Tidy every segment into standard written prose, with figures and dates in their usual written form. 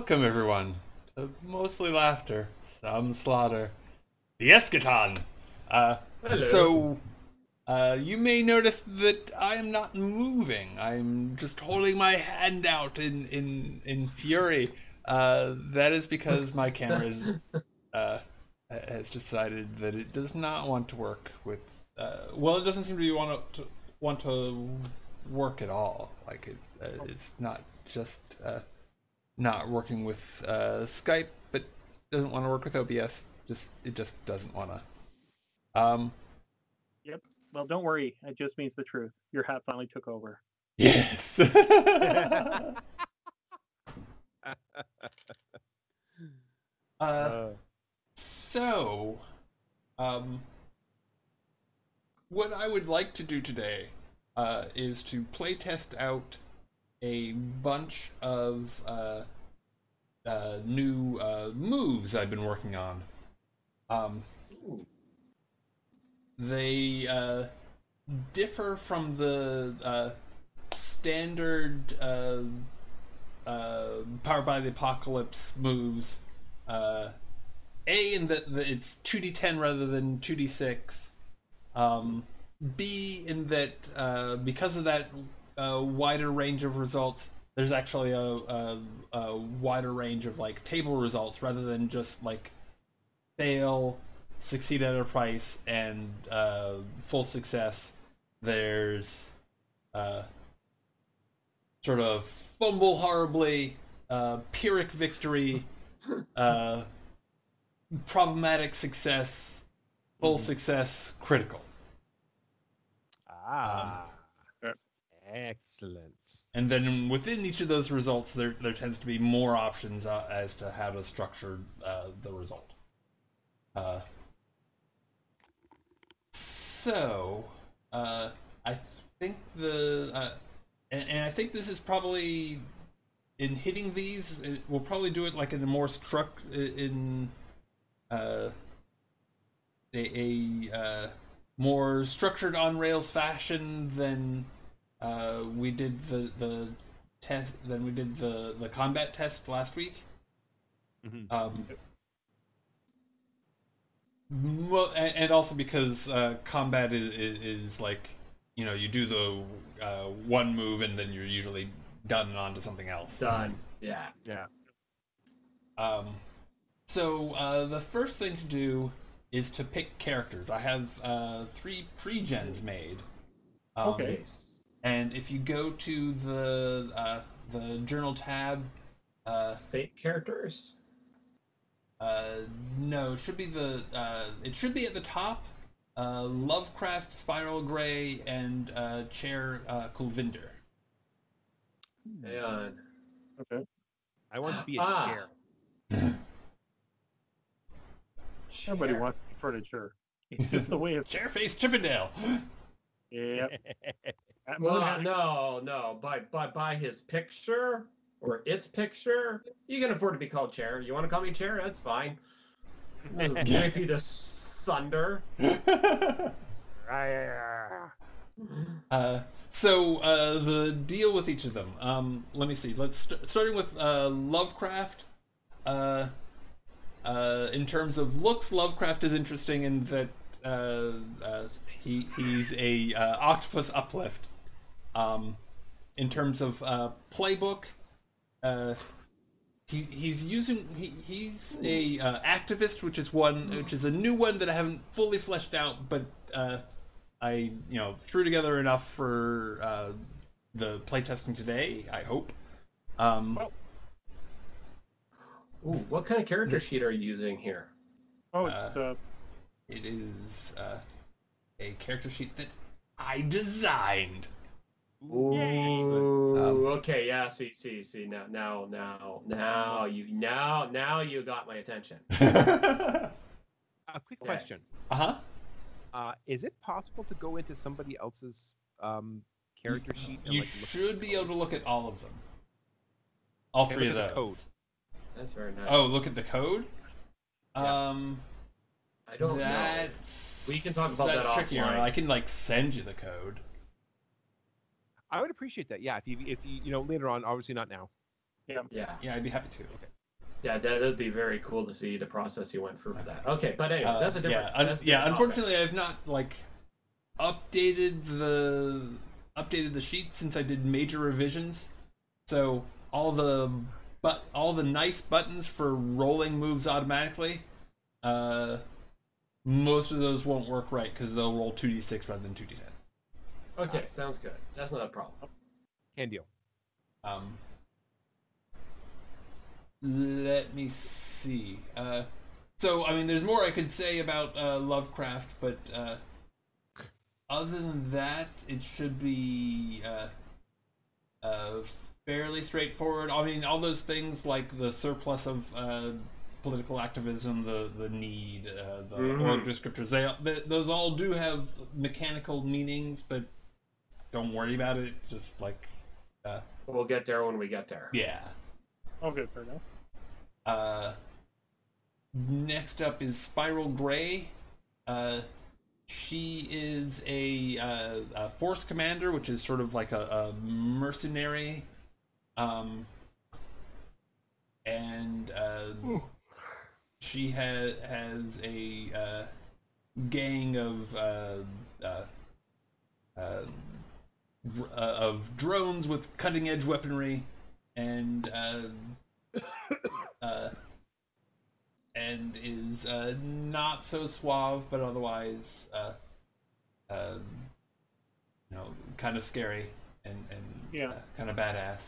Welcome, everyone, to Mostly Laughter, Some Slaughter, the Eschaton. Uh, Hello. so, you may notice that I am not moving. I'm just holding my hand out in fury. That is because my camera uh, has decided that it does not want to work with. Well, it doesn't seem to want to work at all. Like it's not just. Not working with Skype, but doesn't want to work with OBS. It just doesn't want to. Yep. Well, don't worry. It just means the truth. Your hat finally took over. Yes. uh, Uh, so, um, what I would like to do today is to play test out a bunch of new moves I've been working on. Um, they differ from the standard Powered by the Apocalypse moves. A, in that it's 2d10 rather than 2d6. B, in that because of that wider range of results, there's actually a wider range of like table results rather than just like fail, succeed at a price, and full success. There's uh, sort of fumble horribly, Pyrrhic victory, uh, problematic success, full success, critical. ah, Yep. excellent. And then within each of those results, there tends to be more options as to how to structure the result. Uh, so, I think and I think this is probably in hitting these. We'll probably do it like in a more uh, a more structured on rails fashion than we did the test than we did the combat test last week. Mhm. Um, well, and also because combat is like you do the one move and then you're usually done and on to something else. Done. Yeah. Yeah. Um, so the first thing to do is to pick characters. I have three pre-gens made. Okay. And if you go to the journal tab, uh, Fake characters. uh, no, it should be at the top. Lovecraft, Spiral Gray, and Chair Kulvinder. Hang on. Okay. I want to be a Ah. chair. Everybody wants to be furniture. It's just the way of. Chairface Chippendale. Yep. That moon Well, had- no. By his picture or its picture, you can afford to be called Chair. You want to call me Chair? That's fine. Rip you to sunder. So the deal with each of them. Let me see. Starting with Lovecraft. In terms of looks, Lovecraft is interesting in that he's a octopus uplift. In terms of playbook, he's a activist, which is a new one that I haven't fully fleshed out, but I threw together enough for the playtesting today. I hope. Ooh, what kind of character sheet are you using here? Oh, it's It is a character sheet that I designed. Ooh, okay, yeah. See. Now you got my attention. A quick Okay. question. Uh-huh. Is it possible to go into somebody else's character sheet? And, You like, look should be able to look at all of them. All and three look of at those. the code? That's very nice. Oh, look at the code? Yeah. I don't know. We can talk about that's that trickier. offline. I can send you the code. I would appreciate that. Yeah, if you later on, obviously not now. Yeah. Yeah, I'd be happy to. Okay. Yeah, that'd be very cool to see the process he went through for that. Okay, but anyways, that's a different. Yeah, that's a different unfortunately, I've not like updated the sheet since I did major revisions. So all the nice buttons for rolling moves automatically, most of those won't work right because they'll roll 2d6 rather than 2d10. Okay, sounds good. That's not a problem. Can deal. Let me see. So, I mean, there's more I could say about Lovecraft, but other than that, it should be fairly straightforward. I mean, all those things like the surplus of political activism, the need, the org descriptors, those all do have mechanical meanings, but don't worry about it. Just like... We'll get there when we get there. Yeah. Okay, fair enough. Next up is Spiral Gray. She is a force commander, which is sort of like a mercenary, and she has a gang of drones with cutting edge weaponry, and is not so suave, but otherwise, kind of scary and kind of badass.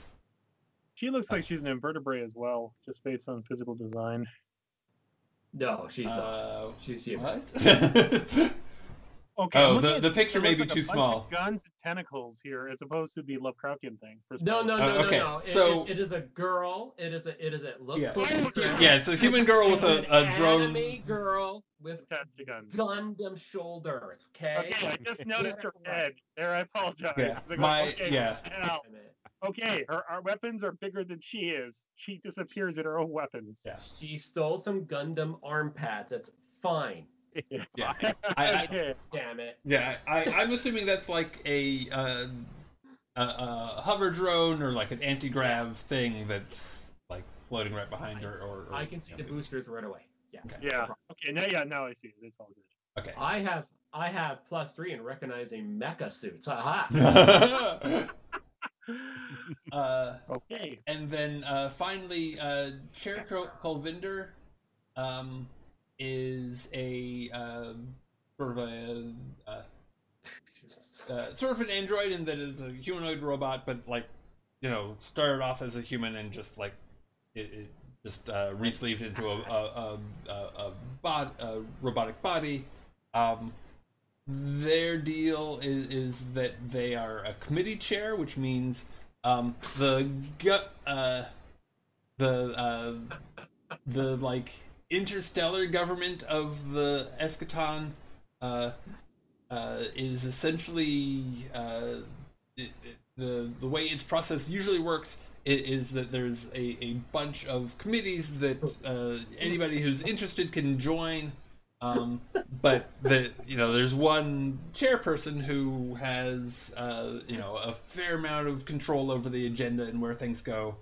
She looks like she's an invertebrate as well, just based on physical design. No, she's not. She's human. What? Okay. Oh, the picture may be like too small. Guns and tentacles here, as opposed to the Lovecraftian thing. No. Okay. It is a girl. It is a look. Yeah. Yeah, it's a human girl with a drone. Anime girl with guns. Gundam shoulders. Okay. Okay, I just noticed her head. There, I apologize. Yeah. Okay, her weapons are bigger than she is. She disappears in her own weapons. Yeah. She stole some Gundam arm pads. That's fine. Yeah. Damn it. Yeah, I'm assuming that's like a hover drone or like an anti-grav thing that's like floating right behind her. Or I can see the boosters right away. Yeah. Okay. Yeah. Okay. Now I see it. It's all good. Okay. I have +3 in recognizing mecha suits. Aha. Okay. And then finally, Chair Colvinder is a sort of an android in that it's a humanoid robot, but like started off as a human and just like it just re-sleeved into a robotic body. Their deal is that they are a committee chair, which means the like interstellar government of the Eschaton is essentially the way its process usually works is that there's a bunch of committees that anybody who's interested can join. But there's one chairperson who has a fair amount of control over the agenda and where things go.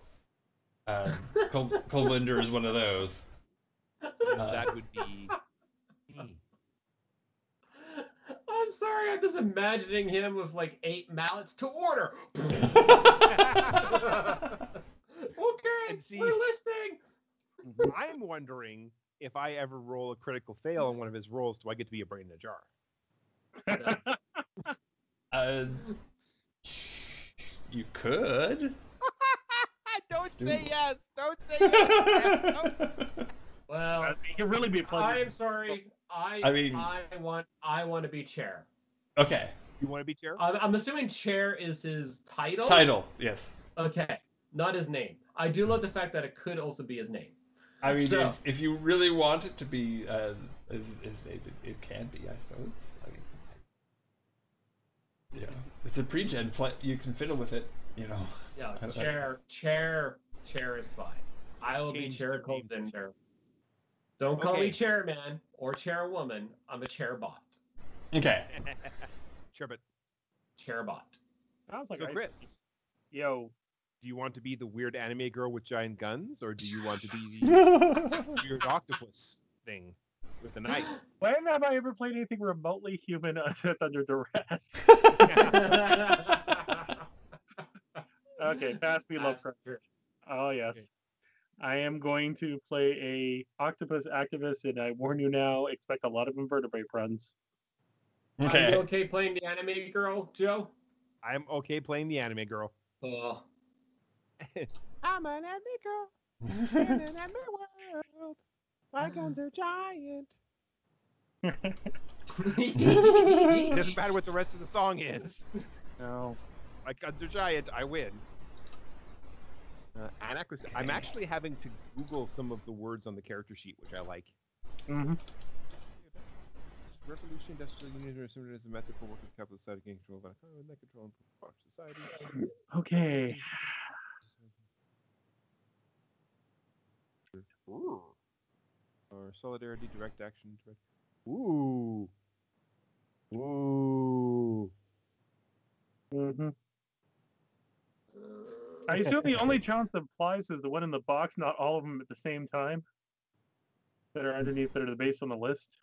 Colvinder is one of those. That would be me. I'm sorry, I'm just imagining him with like 8 mallets to order. Okay, we're listening. I'm wondering if I ever roll a critical fail on one of his rolls, do I get to be a brain in a jar? You could. Don't say yes. Don't say yes. Well, it can really be a pleasure. I'm sorry. I want to be chair. Okay. You want to be chair? I'm assuming chair is his title. Title, yes. Okay, not his name. I do love the fact that it could also be his name. I mean, So- if you really want it to be his name, it can be, I suppose. I mean, it's a pre-gen. You can fiddle with it, Yeah, chair is fine. I will be chair Colvinder. Don't call me chairman or chairwoman. I'm a chairbot. Okay. Sure, but Chairbot. Sounds like so ice Chris, Yo, Do you want to be the weird anime girl with giant guns, or do you want to be the weird octopus thing with a knife? When have I ever played anything remotely human except under duress? Okay, pass me Lovecraft. Oh yes. Okay. I am going to play a octopus activist, and I warn you now, expect a lot of invertebrate runs. Are Okay. you okay playing the anime girl, Joe? I'm okay playing the anime girl. Oh. I'm an anime girl in an anime world. My guns are giant. It doesn't matter what the rest of the song is. No. My guns are giant. I win. I'm actually having to Google some of the words on the character sheet, which I like. Mm-hmm. Revolution, industrial unit, or similar as a method for working capital society, gain control of economy, net control of society. Okay. Ooh. Or solidarity, direct action, direct. Ooh. Ooh. Mm-hmm. I assume the only challenge that applies is the one in the box, not all of them at the same time. That are underneath, that are based on the list.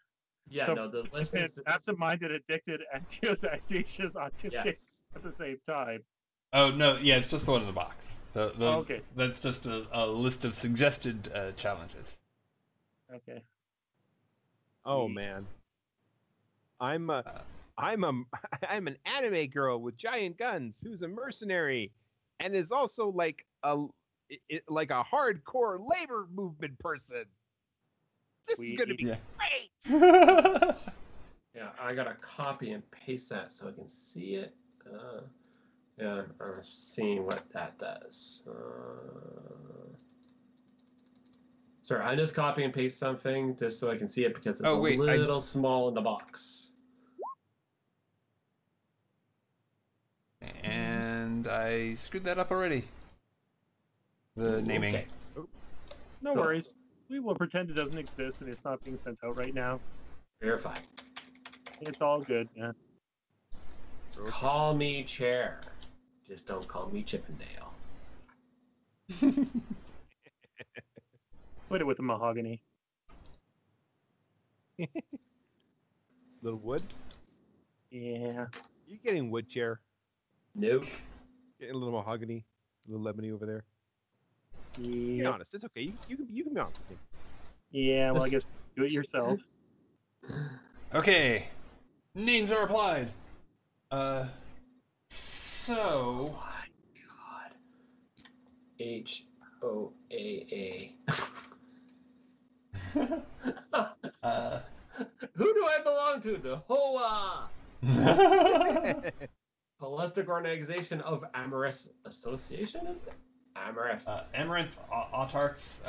Yeah, So, no, the list is... absent-minded, addicted, anxious, autistic Yes. at the same time. Oh no, yeah, it's just the one in the box. Okay. That's just a list of suggested challenges. Okay. Oh man. I'm an anime girl with giant guns who's a mercenary and is also like a hardcore labor movement person. This is gonna be great. Yeah, I gotta copy and paste that so I can see it. Yeah, I'm seeing what that does. Sorry, I just copy and paste something just so I can see it because it's a little small in the box. And I screwed that up already. The naming. Okay. No worries. We will pretend it doesn't exist and it's not being sent out right now. Verify. It's all good, man. Call me Chair. Just don't call me Chippendale. Put it with a mahogany. Little wood? Yeah. You getting wood chair? Nope. Getting a little mahogany, a little lemony over there. Be Yeah. honest, it's okay. You can be honest with me. Yeah, well, I guess do it yourself. Okay. Names are applied. So. Oh my God. HOAA. Who do I belong to? The HOA. Holistic Organization of Amorous Association, is it? Amaranth. Amaranth, Autarchs.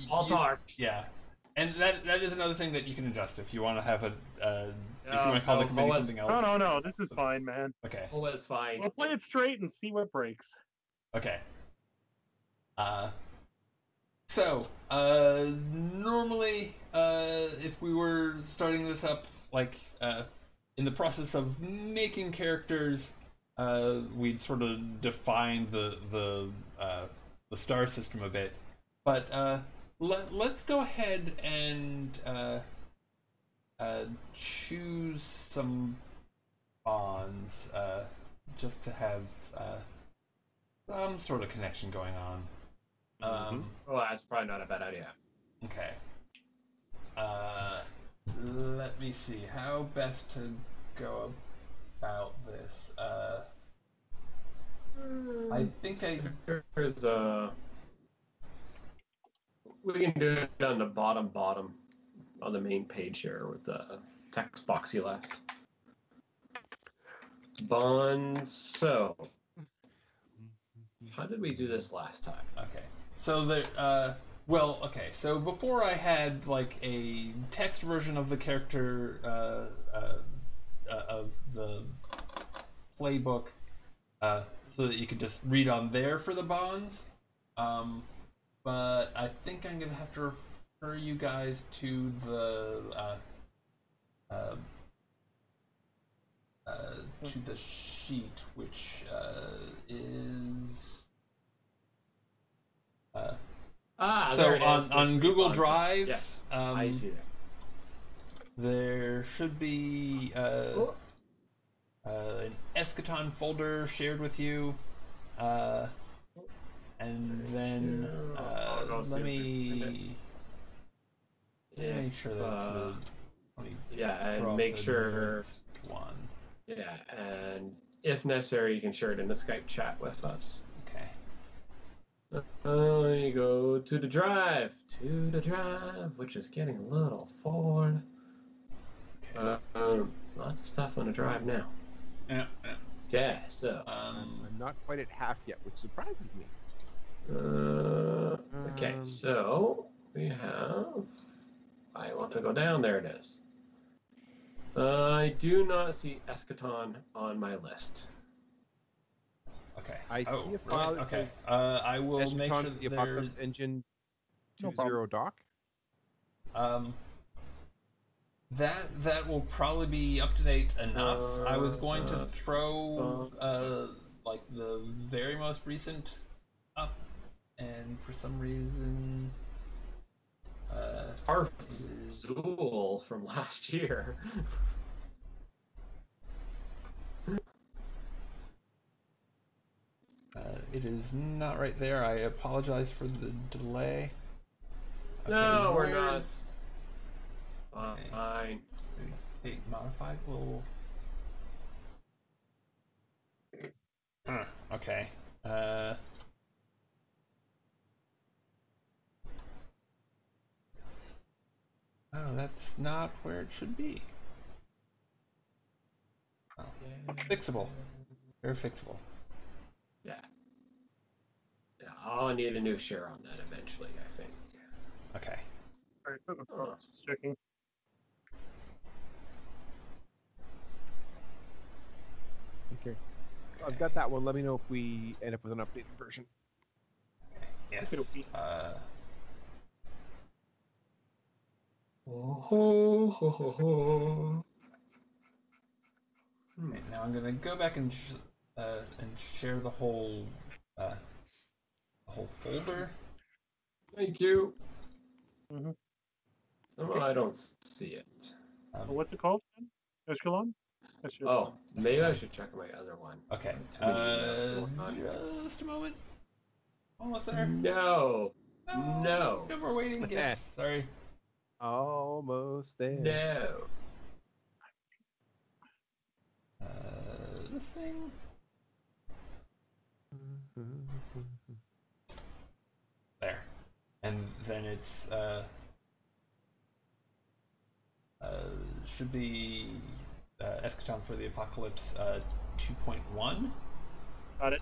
Autarchs. Yeah. And that is another thing that you can adjust if you want to have a. If you want to call the committee something else. No. This is fine, man. Okay. HOA is fine. We'll play it straight and see what breaks. Okay. So, normally, if we were starting this up, like, in the process of making characters, we'd sort of define the star system a bit. But, let's go ahead and, choose some bonds, just to have, some sort of connection going on. Well, that's probably not a bad idea. Okay. Let me see. How best to go about this? I think There's a... We can do it on the bottom on the main page here with the text box you left. Bonds. So, how did we do this last time? Okay. So okay. So before I had like a text version of the character of the playbook, so that you could just read on there for the bonds. But I think I'm gonna have to refer you guys to the sheet, which is So there it is. on There's Google bonds. Drive, Yes, I see that. there should be an Eschaton folder shared with you, and then I'll go see let if I can find me make sure that it's the. Let me yeah, throw and up make the sure. newest one. Yeah, and if necessary, you can share it in the Skype chat with us. Okay. You go to the drive, which is getting a little forward. Okay. Lots of stuff on the drive now. Yeah. Yeah, so. I'm not quite at half yet, which surprises me. Okay, so we have. I want to go down. There it is. I do not see Eschaton on my list. Okay. I see a file that Okay. says I will make Eschaton sure the that Apocalypse there's Engine No 2.0 doc. That will probably be up to date enough. I was going to throw like the very most recent up, and for some reason Our Zool from last year. it is not right there. I apologize for the delay. No, we're where not. is- Fine. Date modified will. Okay. Oh, that's not where it should be. Oh. Fixable. Very fixable. Yeah. Yeah, I'll need a new share on that eventually, I think. Okay. All right, just checking. Okay. I've got that one. Let me know if we end up with an updated version. Yes. Okey-dokey. Okay, now I'm gonna go back and share the whole folder. Thank you. Mhm. Oh, I don't see it. What's it called? Eschaton? Oh, maybe I should check my other one. Okay. Too many emails going on. Just a moment. Almost there. No. No. No more waiting. Yes. Sorry. Almost there. No. This thing. There. And then it's should be Eschaton for the Apocalypse 2.1. Got it.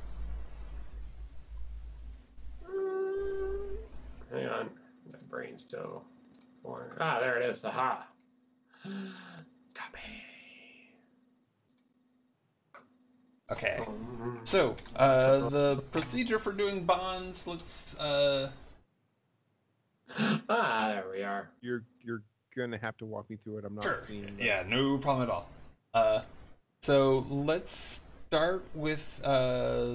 Hang on. My brain's still going. Ah, there it is. Aha. Copy. Okay. So the procedure for doing bonds. Let's. There we are. You're gonna have to walk me through it. I'm not Sure. seeing. Yeah, no problem at all. So let's start with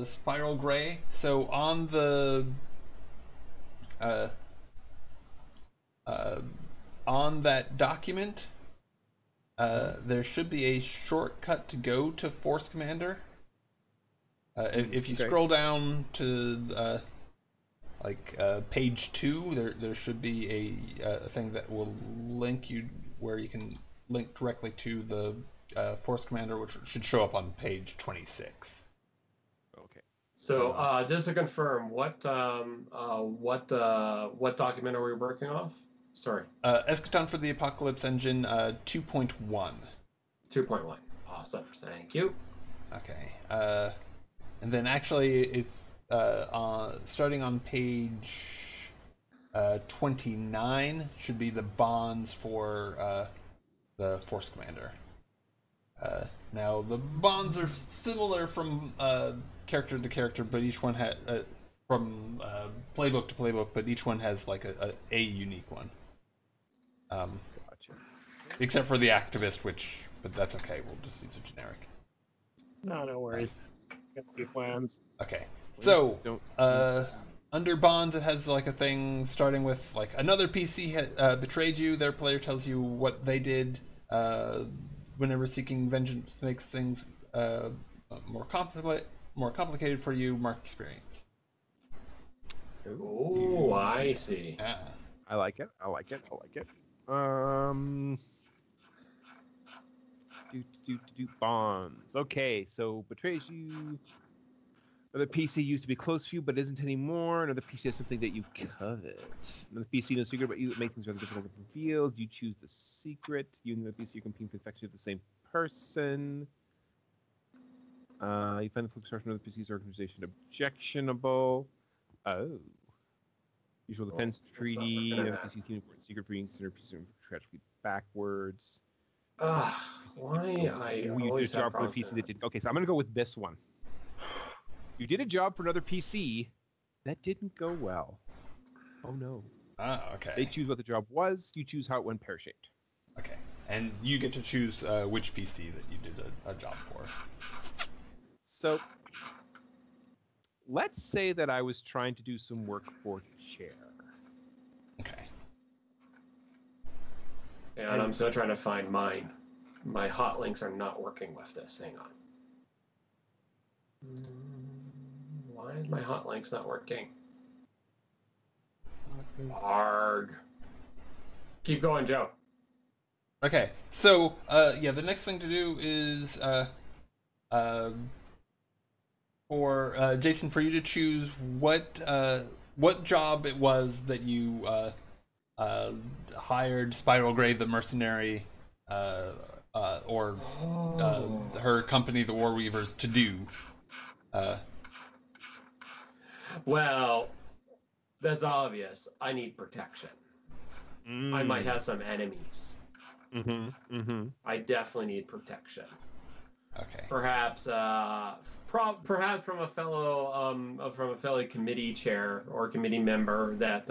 Spiral Gray. So on the on that document, there should be a shortcut to go to Force Commander. If you scroll down to page 2, there should be a thing that will link you where you can link directly to the Force Commander, which should show up on page 26. Okay. So just to confirm, what document are we working off? Sorry. Eschaton for the Apocalypse Engine 2.1. 2.1. Awesome. Thank you. Okay. And then actually, starting on page 29 should be the bonds for the Force Commander. Now the bonds are similar from character to character, but each one had from playbook to playbook, but each one has like a unique one. Gotcha. Except for the activist, but that's okay. We'll just use a generic. No worries. Got a few plans. Okay. So, under bonds, it has like a thing starting with like another PC betrayed you. Their player tells you what they did. Whenever seeking vengeance makes things more complicated for you. Mark experience. Oh, I see. Yeah. I like it. Bonds. Okay, so betrays you. Another PC used to be close to you, but isn't anymore. Another PC has something that you covet. Another PC knows secret about you that makes things rather difficult to reveal. You choose the secret. You and the PC are competing for the affection of the same person. You find the focus from another PC's organization objectionable. Oh. Usual defense treaty. Another PC can report secret for you. Consider PC tragically backwards. Why I You did a always have job for the problems PC with that did. Okay, so I'm gonna go with this one. You did a job for another PC that didn't go well. Oh no. Okay. They choose what the job was. You choose how it went pear-shaped. Okay. And you get to choose which PC that you did a job for. So, let's say that I was trying to do some work for Chair. Okay. And I'm still trying to find mine. My hot links are not working with this. Hang on. Why is my hot links not working? Arg. Keep going, Joe. Okay. So, yeah, the next thing to do is for Jason, for you to choose what job it was that you hired Spiral Grey, the mercenary, or her company, the War Weavers, to do. Well, that's obvious. I need protection. I might have some enemies. I definitely need protection. Okay. Perhaps, perhaps from a fellow committee chair or committee member that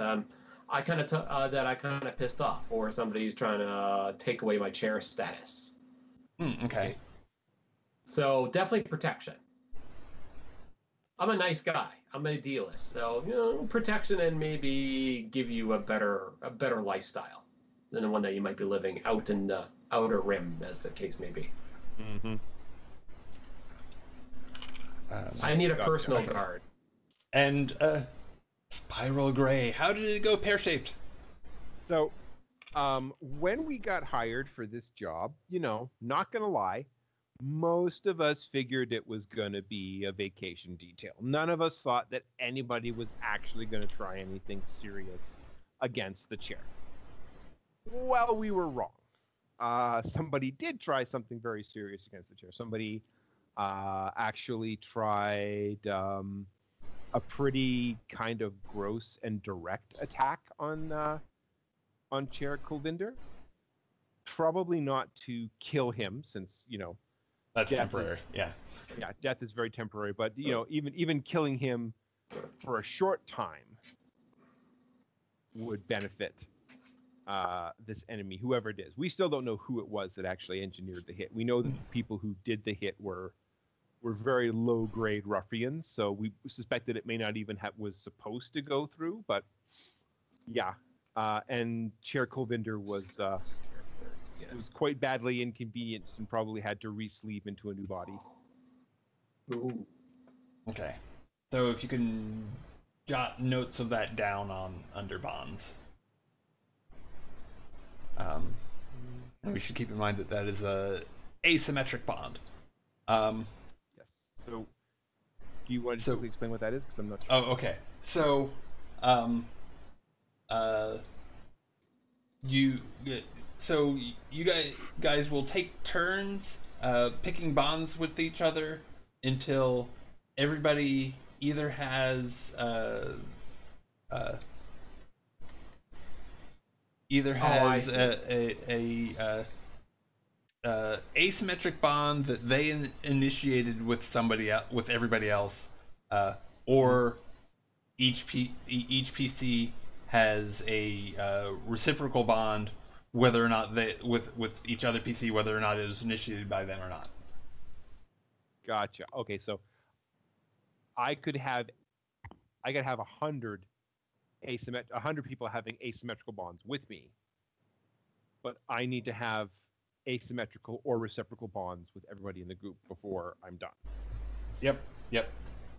I kind of pissed off, or somebody who's trying to take away my chair status. Okay. So definitely protection. I'm a nice guy. I'm an idealist. So protection and maybe give you a better lifestyle than the one that you might be living out in the outer rim, as the case may be. I need a personal guard. And Spiral Grey, how did it go pear-shaped? So, when we got hired for this job, not gonna lie, most of us figured it was gonna be a vacation detail. None of us thought that anybody was actually gonna try anything serious against the chair. Well, we were wrong. Somebody did try something very serious against the chair. Somebody actually tried a pretty kind of gross and direct attack on Chair Kulvinder. Probably not to kill him, since That's temporary. Yeah, death is very temporary. But even killing him for a short time would benefit this enemy, whoever it is. We still don't know who it was that actually engineered the hit. We know that the people who did the hit were very low-grade ruffians, so we suspect that it may not even was supposed to go through. But yeah, and Chair Kulvinder was quite badly inconvenienced and probably had to re-sleeve into a new body. Ooh. Okay. So if you can jot notes of that down on under bonds. And we should keep in mind that is a asymmetric bond. Yes. So, do you want to explain what that is? Because I'm not sure. Oh, okay. So, you guys will take turns picking bonds with each other until everybody either has a asymmetric bond that they initiated with everybody else, or each PC has a reciprocal bond, whether or not with each other PC, whether or not it was initiated by them or not. Gotcha. Okay, so I could have I gotta have 100 people having asymmetrical bonds with me. But I need to have asymmetrical or reciprocal bonds with everybody in the group before I'm done. Yep.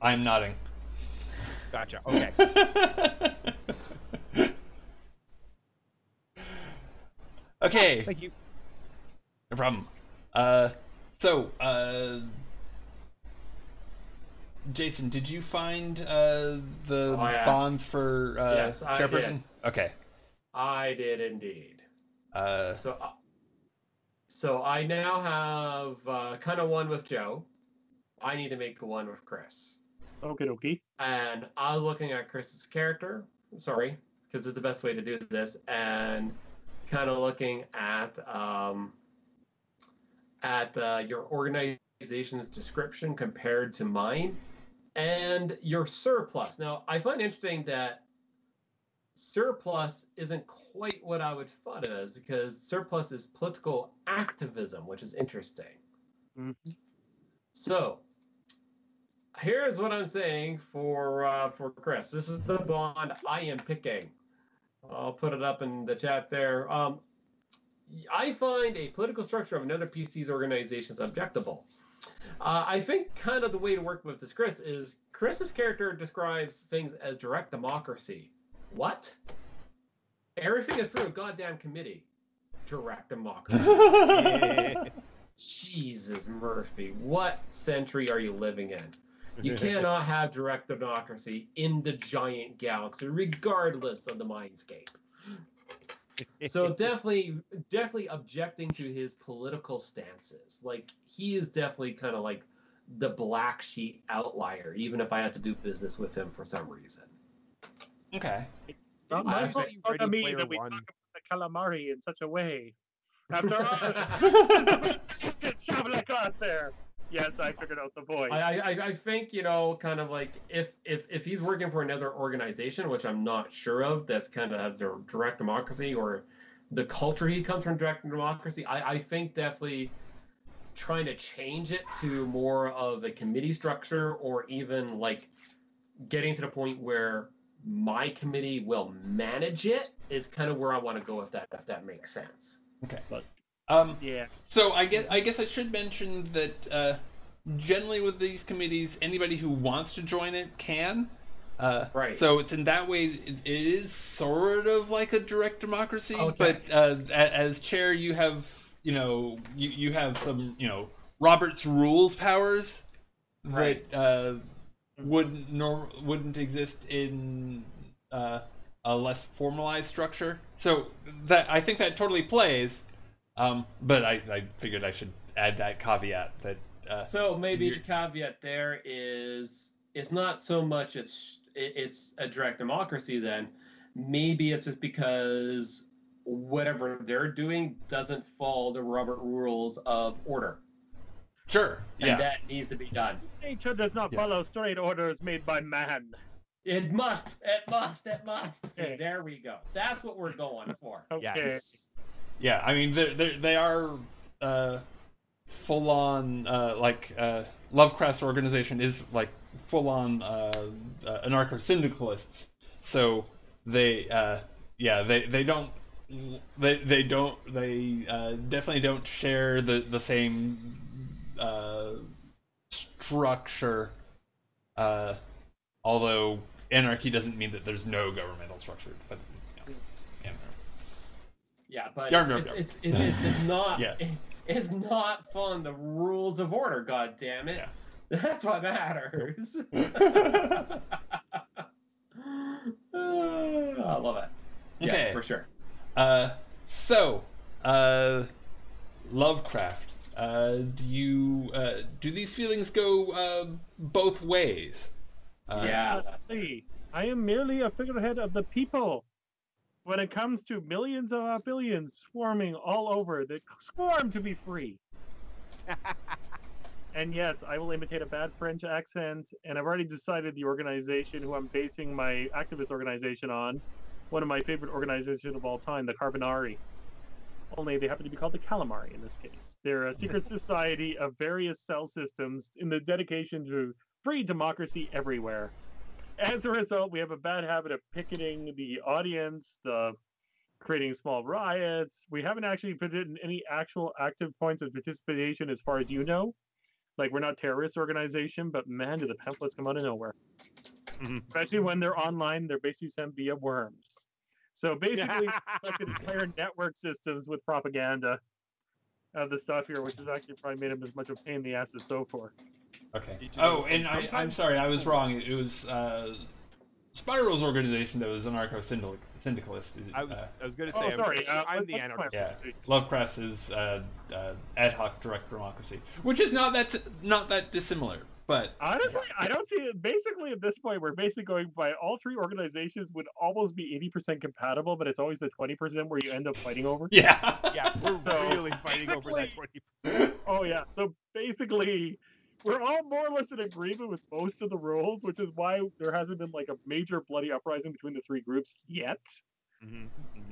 I'm nodding. Gotcha. Okay. Okay. Thank you. No problem. Jason, did you find the bonds for Yes, I chairperson? did. Okay. I did indeed. Uh, So I now have kind of one with Joe. I need to make one with Chris. Okie dokie. And I was looking at Chris's character. Sorry, because it's the best way to do this, and kind of looking at your organization's description compared to mine, and your surplus. Now, I find interesting that surplus isn't quite what I would thought it is, because surplus is political activism, which is interesting. Mm-hmm. So, here's what I'm saying for Chris. This is the bond I am picking. I'll put it up in the chat there. I find a political structure of another PC's organization is objectable. I think kind of the way to work with this, Chris, is Chris's character describes things as direct democracy. What? Everything is through a goddamn committee. Direct democracy. Jesus, Murphy. What century are you living in? You cannot have direct democracy in the giant galaxy, regardless of the mindscape. So definitely objecting to his political stances. Like, he is definitely kind of like the black sheep outlier, even if I had to do business with him for some reason. okay. Not I my think fault you for Ready me Player that we One. talk about the calamari in such a way. After all, shove like us there. Yes, I figured out the voice. I think, kind of like if he's working for another organization, which I'm not sure of, that's kind of has a direct democracy, or the culture he comes from direct democracy, I think definitely trying to change it to more of a committee structure, or even like getting to the point where my committee will manage it is kind of where I want to go with that, if that makes sense. Okay. But, yeah. So I guess I should mention that generally with these committees, anybody who wants to join it can. Right. So it's in that way, it is sort of like a direct democracy. Okay. But as chair, you have you have some Robert's rules powers Right. that wouldn't exist in a less formalized structure. So that I think that totally plays. But I figured I should add that caveat that. So maybe the caveat there is it's not so much it's a direct democracy then. Maybe it's just because whatever they're doing doesn't follow the Robert rules of order. Sure. Yeah. And that needs to be done. Nature does not follow straight orders made by man. It must. See, Okay. there we go. That's what we're going for. Okay. Yes. Yeah. I mean, they are full on Lovecraft's organization is like full on anarcho-syndicalists. So they definitely don't share the same structure. Although anarchy doesn't mean that there's no governmental structure, but Yeah, but Yarm. it's not. Yeah. It's not following the rules of order. God damn it! Yeah. That's what matters. I love it. Yes, Okay. for sure. So Lovecraft. Do these feelings go both ways? Yeah. Let's see. I am merely a figurehead of the people. When it comes to millions of our billions swarming all over, that swarm to be free. And yes, I will imitate a bad French accent, and I've already decided the organization who I'm basing my activist organization on, one of my favorite organizations of all time, the Carbonari. Only they happen to be called the Calamari in this case. They're a secret society of various cell systems in the dedication to free democracy everywhere. As a result, we have a bad habit of picketing the audience, creating small riots. We haven't actually put in any actual active points of participation as far as you know. Like, we're not a terrorist organization, but man, do the pamphlets come out of nowhere. Especially when they're online, they're basically sent via worms. So basically, we affected entire network systems with propaganda of the stuff here, which has actually probably made them as much of a pain in the ass as so forth. Okay. Oh, and I'm sorry, I was wrong. It was Spiral's organization that was anarcho-syndicalist. I was going to say, sorry. I'm the anarchist. Yeah, Lovecraft's is ad hoc direct democracy, which is not that dissimilar. But honestly, I don't see it. Basically, at this point, we're basically going by all three organizations would almost be 80% compatible, but it's always the 20% where you end up fighting over. Yeah, yeah, we're really fighting over that 20%. Oh yeah, so basically, we're all more or less in agreement with most of the rules, which is why there hasn't been like a major bloody uprising between the three groups yet.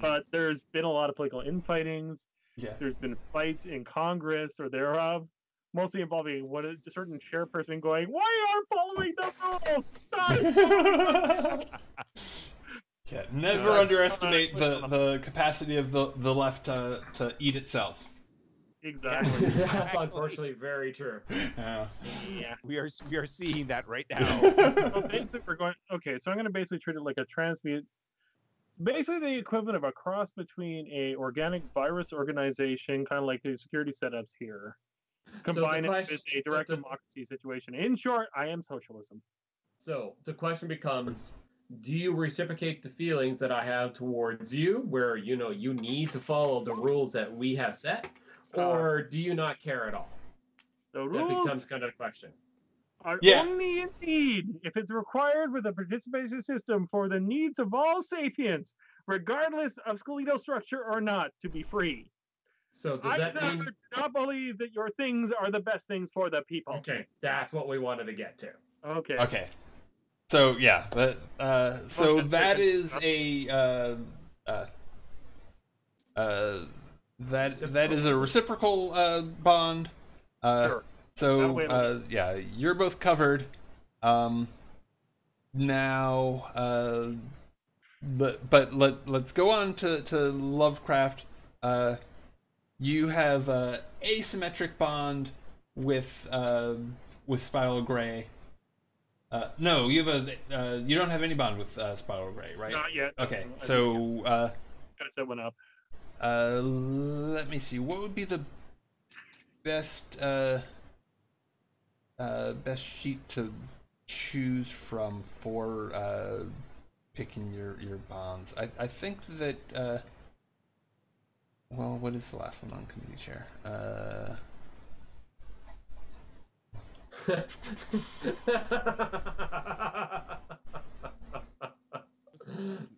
But there's been a lot of political infightings. Yeah, there's been fights in Congress or thereof. Mostly involving a certain chairperson going, "Why aren't following the rules? Stop!" Yeah, never underestimate the capacity of the left to eat itself. Exactly. That's unfortunately very true. Yeah. We are seeing that right now. So basically, we're going. Okay, so I'm going to basically treat it like a transmute. Basically, the equivalent of a cross between a organic virus organization, kind of like the security setups here. Combine it with a direct democracy situation. In short, I am socialism. So the question becomes, do you reciprocate the feelings that I have towards you, where you need to follow the rules that we have set, or do you not care at all? The that rules becomes kind of a question. Are only in need if it's required with a participation system for the needs of all sapiens, regardless of skeletal structure or not, to be free. So does that mean... do not believe that your things are the best things for the people. Okay, that's what we wanted to get to. Okay. So yeah, that is a reciprocal bond. Sure. So you're both covered. Now, but let's go on to Lovecraft. You have a asymmetric bond with Spiral Gray. No, you have you don't have any bond with Spiral Gray, right? Not yet. Okay, so gotta set one up. Let me see. What would be the best sheet to choose from for picking your bonds? I think that. Well, what is the last one on committee chair?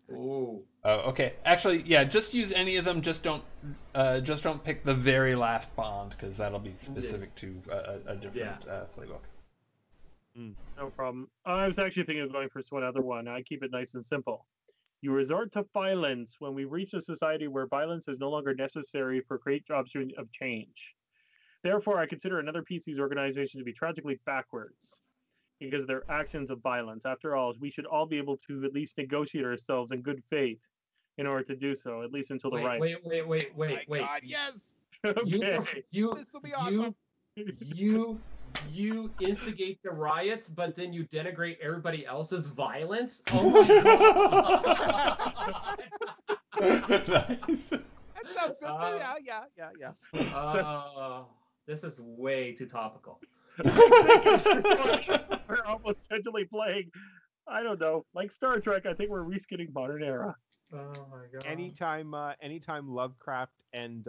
Ooh. Oh, okay. Actually, yeah. Just use any of them. Just don't pick the very last bond because that'll be specific to a different playbook. No problem. I was actually thinking of going for one other one. I keep it nice and simple. You resort to violence when we reach a society where violence is no longer necessary for great jobs of change. Therefore, I consider another PC's organization to be tragically backwards because of their actions of violence. After all, we should all be able to at least negotiate ourselves in good faith in order to do so, at least until the right. Wait. God, yes. Okay. This will be awesome. You instigate the riots, but then you denigrate everybody else's violence? Oh my god! Nice. That sounds good. Yeah. This is way too topical. We're almost essentially playing, I don't know, like Star Trek. I think we're reskinning modern era. Oh my god! Anytime Lovecraft and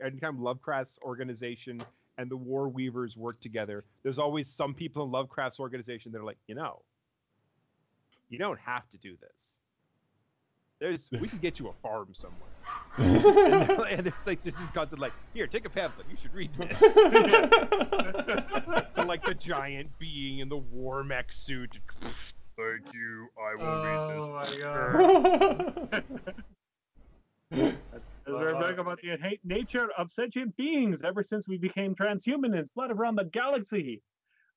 anytime Lovecraft's organization and the War Weavers work together, there's always some people in Lovecraft's organization that are like, you don't have to do this. We can get you a farm somewhere. and there's this concept like, here, take a pamphlet. You should read this. So like the giant being in the war mech suit. Thank you. I will read this. Oh my god. We're talking about the nature of sentient beings ever since we became transhuman and fled around the galaxy.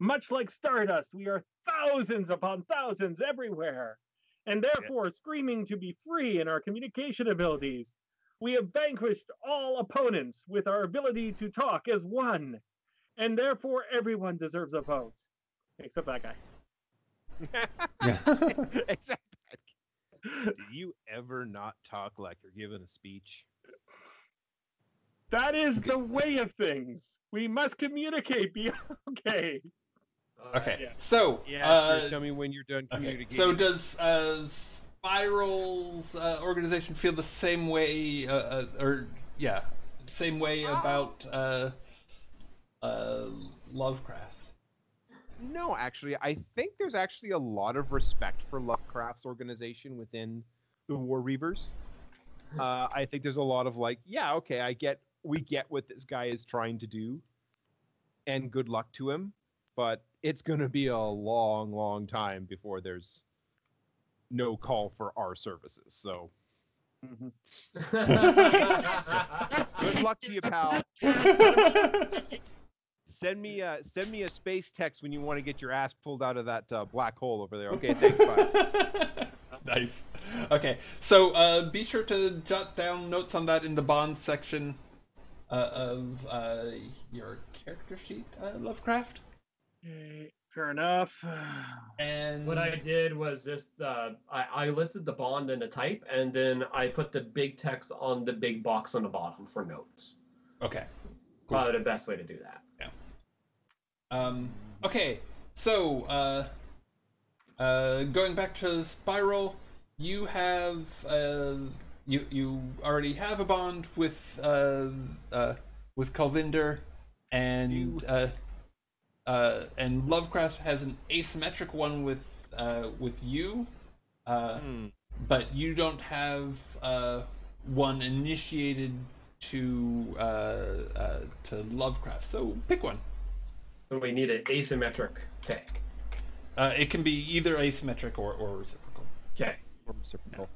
Much like stardust, we are thousands upon thousands everywhere, and therefore screaming to be free in our communication abilities. We have vanquished all opponents with our ability to talk as one, and therefore everyone deserves a vote, except that guy. Except that. Do you ever not talk like you're giving a speech? That is the way of things. We must communicate. Be okay. Okay, Yeah. so Sure. Tell me when you're done okay. communicating. So does Spiral's organization feel the same way, same way about Lovecraft? No, actually, I think there's actually a lot of respect for Lovecraft's organization within the War Reavers. I think there's a lot of like, yeah, okay, we get what this guy is trying to do, and good luck to him. But it's going to be a long, long time before there's no call for our services. So, good luck to you, pal. Send me a space text when you want to get your ass pulled out of that black hole over there. Okay, thanks, bye. Nice. Okay, so be sure to jot down notes on that in the bond section of your character sheet, Lovecraft. Fair enough. And What I did was just I listed the bond in a type, and then I put the big text on the big box on the bottom for notes. Okay. Cool. Probably the best way to do that. Yeah. Okay. So going back to Spiral, you have you already have a bond with Kulvinder, and Lovecraft has an asymmetric one with you, but you don't have one initiated to Lovecraft. So pick one. So we need an asymmetric pick. It can be either asymmetric or reciprocal. Okay. Or reciprocal.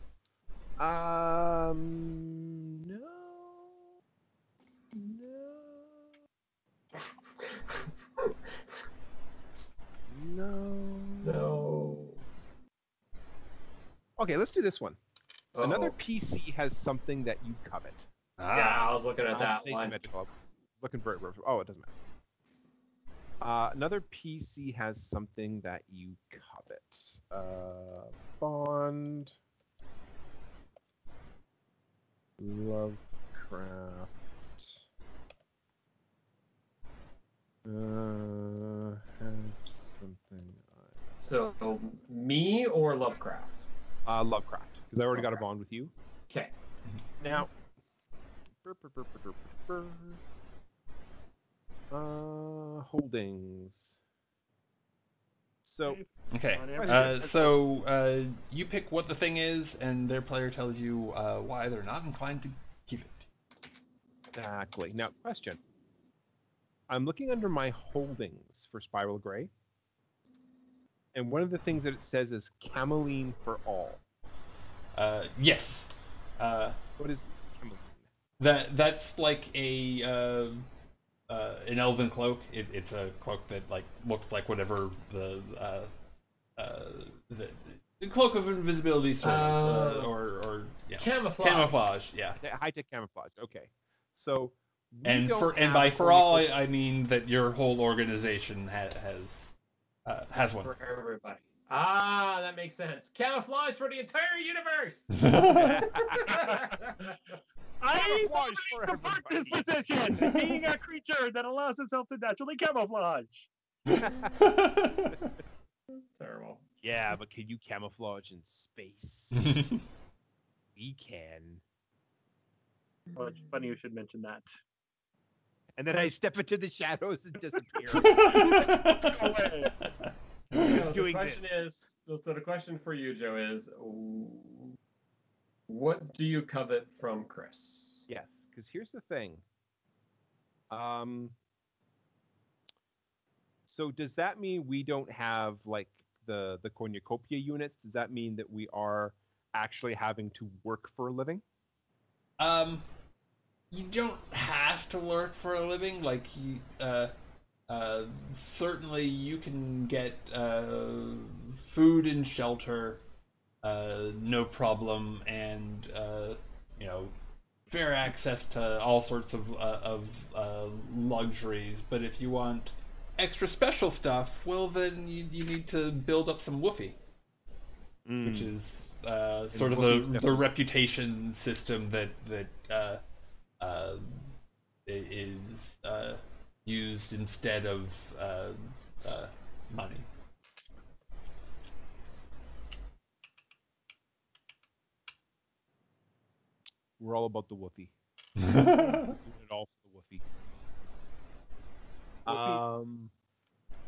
No. No. Okay, let's do this one. Uh-oh. Another PC has something that you covet. Yeah, I was looking at that It's one. asymmetrical. Looking for it. Oh, it doesn't matter. Another PC has something that you covet. Bond. Lovecraft. Has something. So me or Lovecraft? Lovecraft, because I already got a bond with you. Okay. Now. Holdings. So. Okay. You pick what the thing is, and their player tells you why they're not inclined to give it. Exactly. Now, question. I'm looking under my holdings for Spiral Gray, and one of the things that it says is Cameline for all. Yes. What is Cameline? That's like an elven cloak. It's a cloak that like looks like whatever the cloak of invisibility sort of, or yeah. Camouflage. Yeah. High-tech camouflage. Okay. So. And by for all, I mean that your whole organization has one. For everybody. Ah, that makes sense. Camouflage for the entire universe. I support this position, being a creature that allows himself to naturally camouflage. That's terrible. Yeah, but can you camouflage in space? We can. Well, it's funny you should mention that. And then I step into the shadows and disappear. The question for you, Joe, is what do you covet from Chris? Yeah, because here's the thing. So does that mean we don't have like the cornucopia units? Does that mean that we are actually having to work for a living? You don't have to work for a living. Like certainly you can get food and shelter, no problem, and you know, fair access to all sorts of luxuries. But if you want extra special stuff, well, then you need to build up some woofy, which is sort of the reputation system that is used instead of money. We're all about the woofy. Doing it all for the woofy.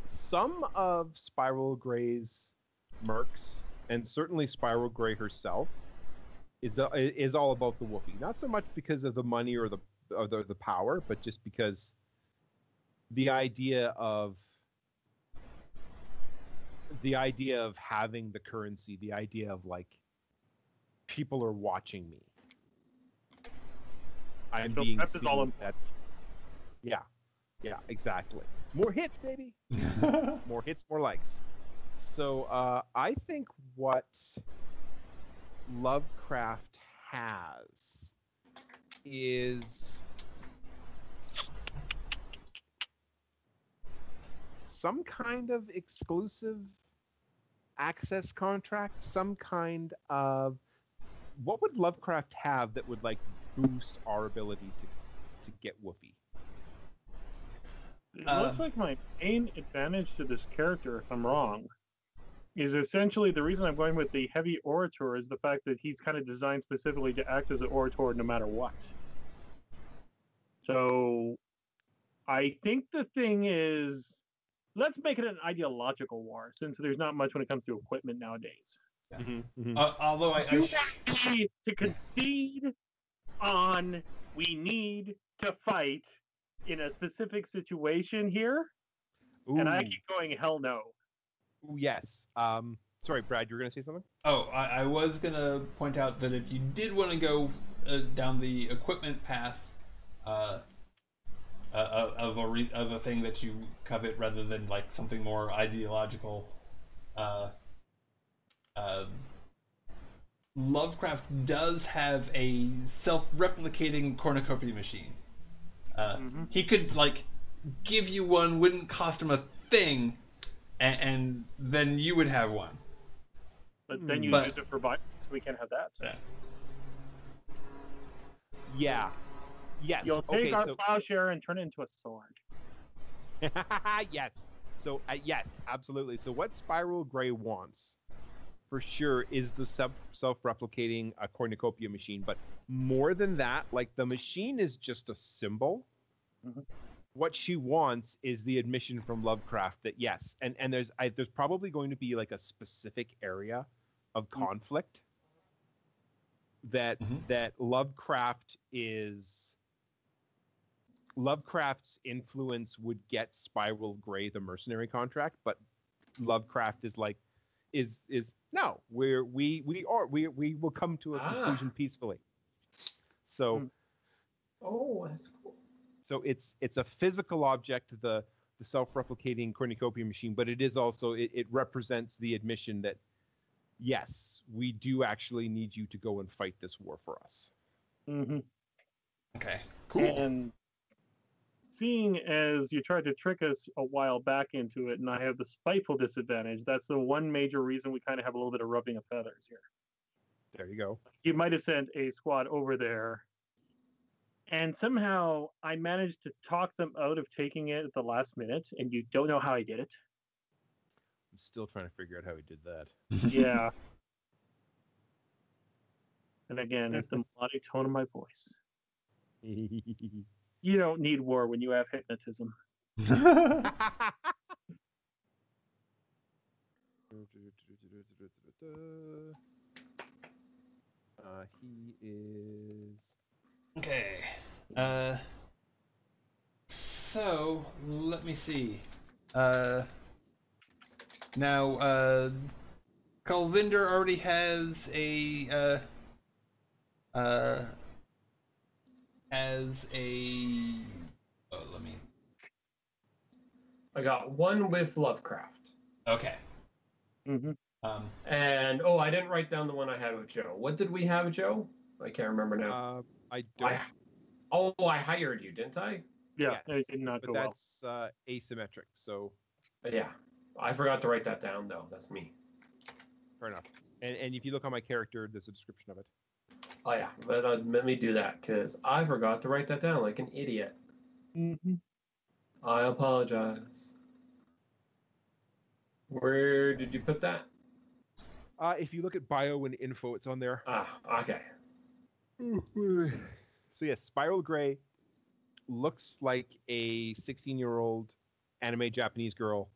Some of Spiral Grey's mercs, and certainly Spiral Grey herself, is all about the woofy. Not so much because of the money or the power, but just because the idea of having the currency, the idea of like people are watching me. I'm so being that seen. is all important. Yeah, exactly. More hits, baby. More hits, more likes. So I think what Lovecraft has is some kind of exclusive access contract, some kind of... What would Lovecraft have that would like boost our ability to get woofy? It looks like my main advantage to this character, if I'm wrong, is essentially the reason I'm going with the heavy orator is the fact that he's kind of designed specifically to act as an orator no matter what. So I think the thing is, let's make it an ideological war, since there's not much when it comes to equipment nowadays. Although You need to concede on we need to fight in a specific situation here, and I keep going, hell no. Yes. Sorry, Brad, you were going to say something? Oh, I was going to point out that if you did want to go down the equipment path of a thing that you covet rather than like something more ideological, Lovecraft does have a self-replicating cornucopia machine. He could like give you one, wouldn't cost him a thing, and then you would have one. But then you use it for violence, so we can't have that. Yeah. Yes. You'll take our plowshare and turn it into a sword. Yes. So yes, absolutely. So what Spiral Grey wants, for sure, is the self-replicating cornucopia machine. But more than that, like the machine is just a symbol. What she wants is the admission from Lovecraft that yes, and there's probably going to be like a specific area of conflict that Lovecraft's influence would get Spiral Grey the mercenary contract, but Lovecraft is like is no, we will come to a conclusion peacefully. So that's cool. So it's a physical object, the self-replicating cornucopia machine, but it is also it represents the admission that yes, we do actually need you to go and fight this war for us. Okay, cool. And seeing as you tried to trick us a while back into it, and I have the spiteful disadvantage, that's the one major reason we kind of have a little bit of rubbing of feathers here. There you go. You might have sent a squad over there, and somehow I managed to talk them out of taking it at the last minute, and you don't know how I did it. I'm still trying to figure out how he did that. Yeah. And again, it's the melodic tone of my voice. You don't need war when you have hypnotism. He is... Okay. So, let me see. Now, Kalvinder already has a, oh, let me... I got one with Lovecraft. Okay. Mm-hmm. And I didn't write down the one I had with Joe. What did we have, Joe? I can't remember now. I don't. I hired you, didn't I? Yeah, Yes, it did not but go well. that's asymmetric, so Yeah. I forgot to write that down, though. That's me. fair enough. And if you look on my character, there's a description of it. Oh, yeah. But let me do that, because I forgot to write that down like an idiot. Mm-hmm. I apologize. Where did you put that? If you look at bio and info, it's on there. Okay. So yes, Spiral Gray looks like a 16-year-old anime Japanese girl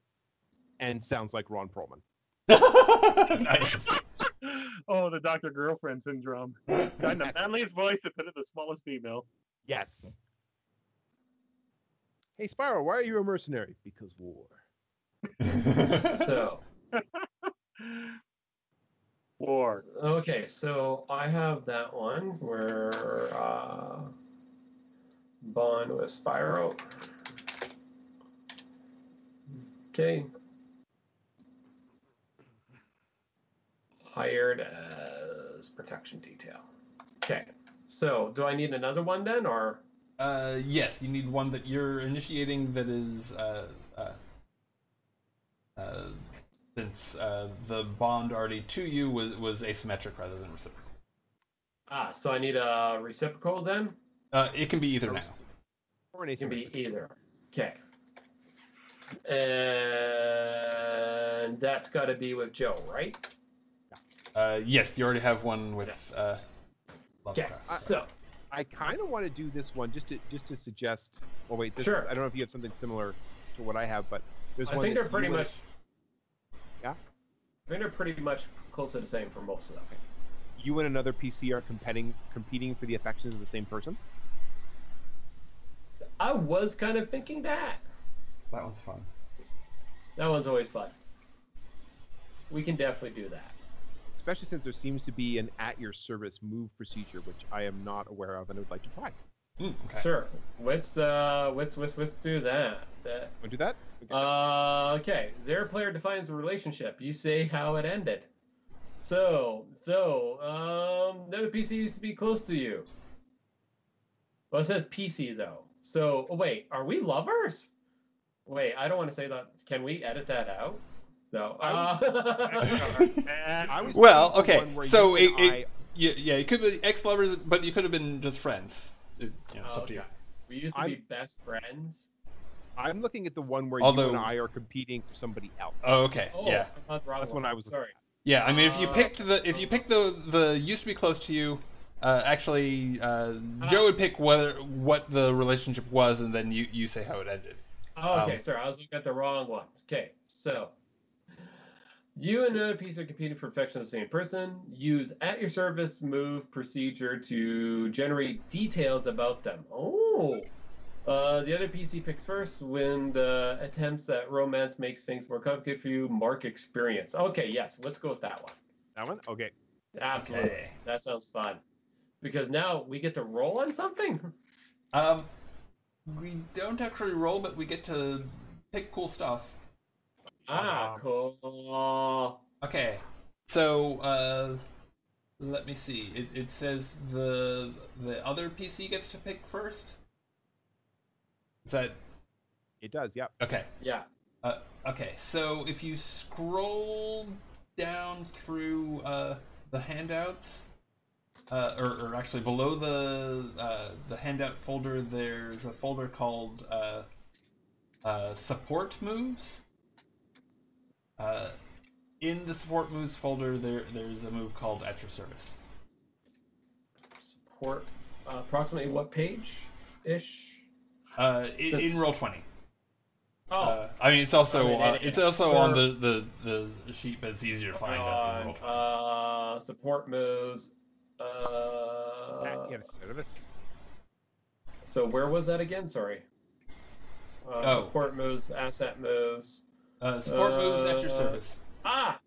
and sounds like Ron Perlman. Nice. Oh, the Dr. Girlfriend syndrome. Got the manliest voice to fit in the smallest female. Yes. Hey, Spiral, why are you a mercenary? Because war. So, War. okay, so I have that one where Bond with Spyro. Okay. Hired as protection detail. Okay. So, do I need another one then, or? Yes, you need one that you're initiating that is since the bond already to you was asymmetric rather than reciprocal. So I need a reciprocal then? It can be either now. Or an It can be asymmetric. either. Okay. And that's got to be with Joe, right? Yes, you already have one with Yes. Okay. Lovecraft. So I kind of want to do this one just to suggest. Well, wait. This Sure. is, I don't know if you have something similar to what I have, but there's I one. think they're that's pretty you and- much. Yeah? I think they're pretty much close to the same for most of them. You and another PC are competing for the affections of the same person. I was kind of thinking that. That one's fun. That one's always fun. We can definitely do that. Especially since there seems to be an at-your-service move procedure, which I am not aware of and would like to try. Okay. Sure. Let's do that. Want to do that? Okay. Their player defines a relationship. You say how it ended. So, the other PC used to be close to you. Well, it says PC though. So, wait, are we lovers? Wait, I don't want to say that. Can we edit that out? No. Well, okay. So it it could be ex-lovers, but you could have been just friends. It's up to you. We used to be best friends. I'm looking at the one where Although- you and I are competing for somebody else. Oh, okay. Oh, Yeah. I thought the wrong That's one. when I was- Sorry. Yeah. I mean, if you picked the used to be close to you, actually, Joe would pick what the relationship was, and then you say how it ended. Oh, okay, sorry, I was looking at the wrong one. Okay, so you and another piece are competing for affection of the same person. Use at your service move procedure to generate details about them. Oh, the other PC picks first. When the attempts at romance makes things more complicated for you, mark experience. Okay, yes, let's go with that one. That one? Okay. Absolutely, Okay. that sounds fun. Because now we get to roll on something. We don't actually roll, but we get to pick cool stuff. Cool. Okay, so let me see. It says the other PC gets to pick first. Is that It does, yep. okay? Yeah. Okay, so if you scroll down through the handouts, or actually below the handout folder, there's a folder called support moves. In the support moves folder, there's a move called at your service. Support. Approximately what page ish? In Roll20. Oh, I mean, it's also I mean, it's also on the sheet, but it's easier to find in Roll20. support moves. At your service. So where was that again? Sorry. Support moves, asset moves. Support moves at your service. At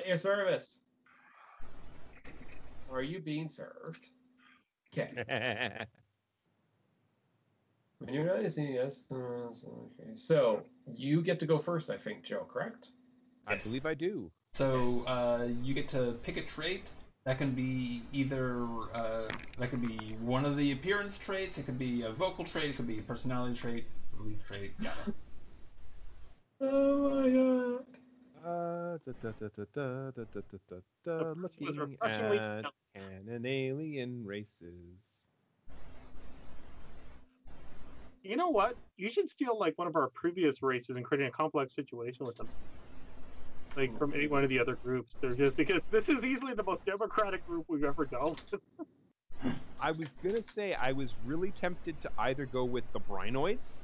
your service. Are you being served? Okay. When you're not using yes. Okay. So you get to go first, I think, Joe. Correct? I believe I do. So Yes. you get to pick a trait. That can be either that could be one of the appearance traits. It could be a vocal trait. It could be a personality trait, belief trait. Yeah. Oh my god. Was Looking refreshingly at canon alien races. You know what? You should steal like one of our previous races and create a complex situation with them. Like from any one of the other groups. They're just because this is easily the most democratic group we've ever dealt with. I was gonna say I was really tempted to either go with the Brinoids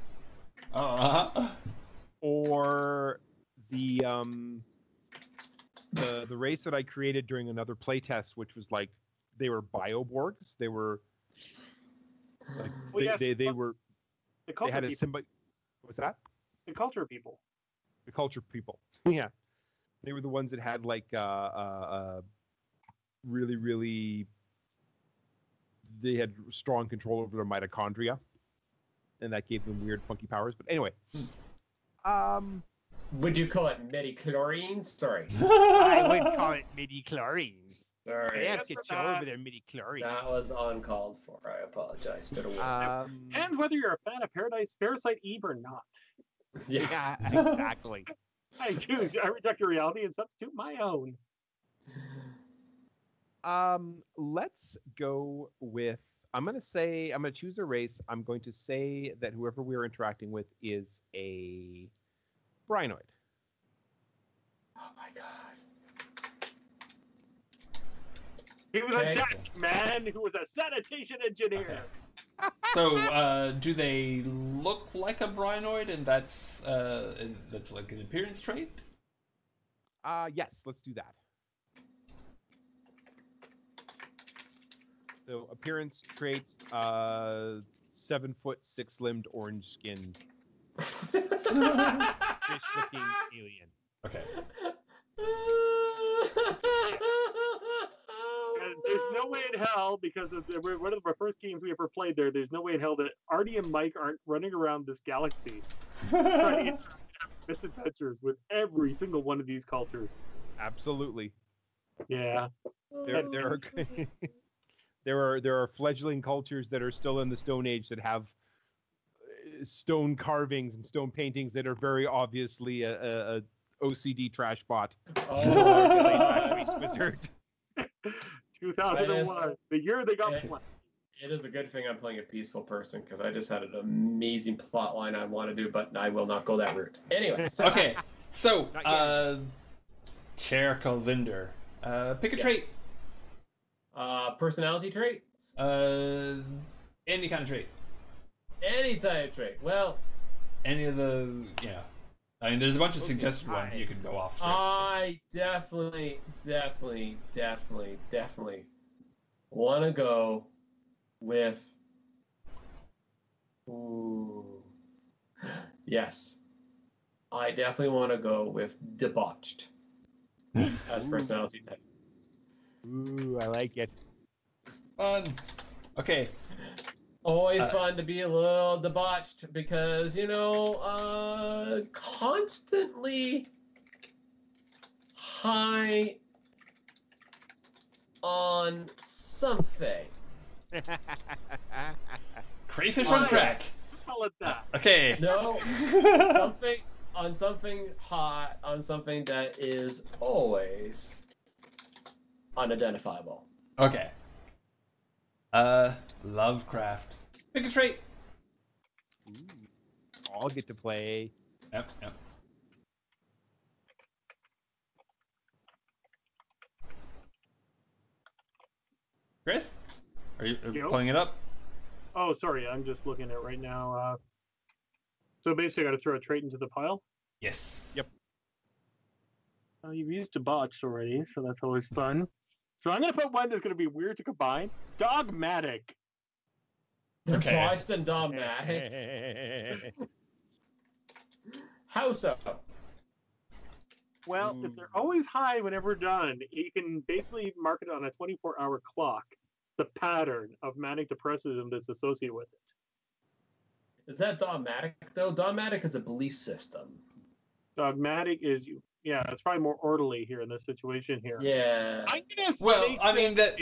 or the race that I created during another playtest, which was like they were Bioborgs. They were like Well, yes, they were the they culture had a people. symbiote. What was that? The culture people. The culture people. Yeah, they were the ones that had like really they had strong control over their mitochondria, and that gave them weird funky powers. But anyway, Would you call it midichlorians? Sorry. I would call it midi-chlorines. Sorry. They have control over their midi-chlorines. That was uncalled for. I apologize to the world. And whether you're a fan of Paradise Parasite Eve or not. Yeah, exactly. I choose. I reject your reality and substitute my own. Let's go with. I'm gonna choose a race. I'm going to say that whoever we are interacting with is a Brinoid. Oh my god. He was Okay. a desk man who was a sanitation engineer. Okay. So do they look like a Brinoid, and that's like an appearance trait? Yes, let's do that. So appearance trait, 7 foot, 6 limbed, orange skinned, fish looking alien. Okay. And there's no way in hell, because of one of the first games we ever played there, there's no way in hell that Artie and Mike aren't running around this galaxy trying to have misadventures with every single one of these cultures. Absolutely. Yeah. There are fledgling cultures that are still in the Stone Age that have stone carvings and stone paintings that are very obviously a OCD trash bot. Oh, Race wizard. 2001, the year they got planned. it is a good thing I'm playing a peaceful person because I just had an amazing plot line I want to do, but I will not go that route. Anyway. So, Okay. So Not Chair Kalvinder, pick a trait. Personality trait? Any kind of trait. Any type trait. Well, Any of the I mean, there's a bunch of suggested ones you can go off script. I definitely want to go with. Ooh. Yes. I definitely want to go with debauched as personality type. Ooh, I like it. Fun. Okay. Always fun to be a little debauched because, constantly high on something. Crayfish on crack. Call it that. Okay. No, something hot, on something that is always unidentifiable. Okay. Lovecraft. Pick a trait. Ooh, I'll get to play. Yep. Chris? Are you pulling it up? Oh, sorry, I'm just looking at it right now. So basically, I got to throw a trait into the pile. Yes. Yep. You've used debauched already, so that's always fun. So I'm going to put one that's going to be weird to combine. Dogmatic. Okay. Debauched and dogmatic. How so? Well, if they're always high whenever done, you can basically mark it on a 24-hour clock, the pattern of manic depressivism that's associated with it. Is that dogmatic though? Dogmatic is a belief system. Dogmatic is yeah, it's probably more orderly here in this situation here. Yeah. I'm gonna Well, say I mean that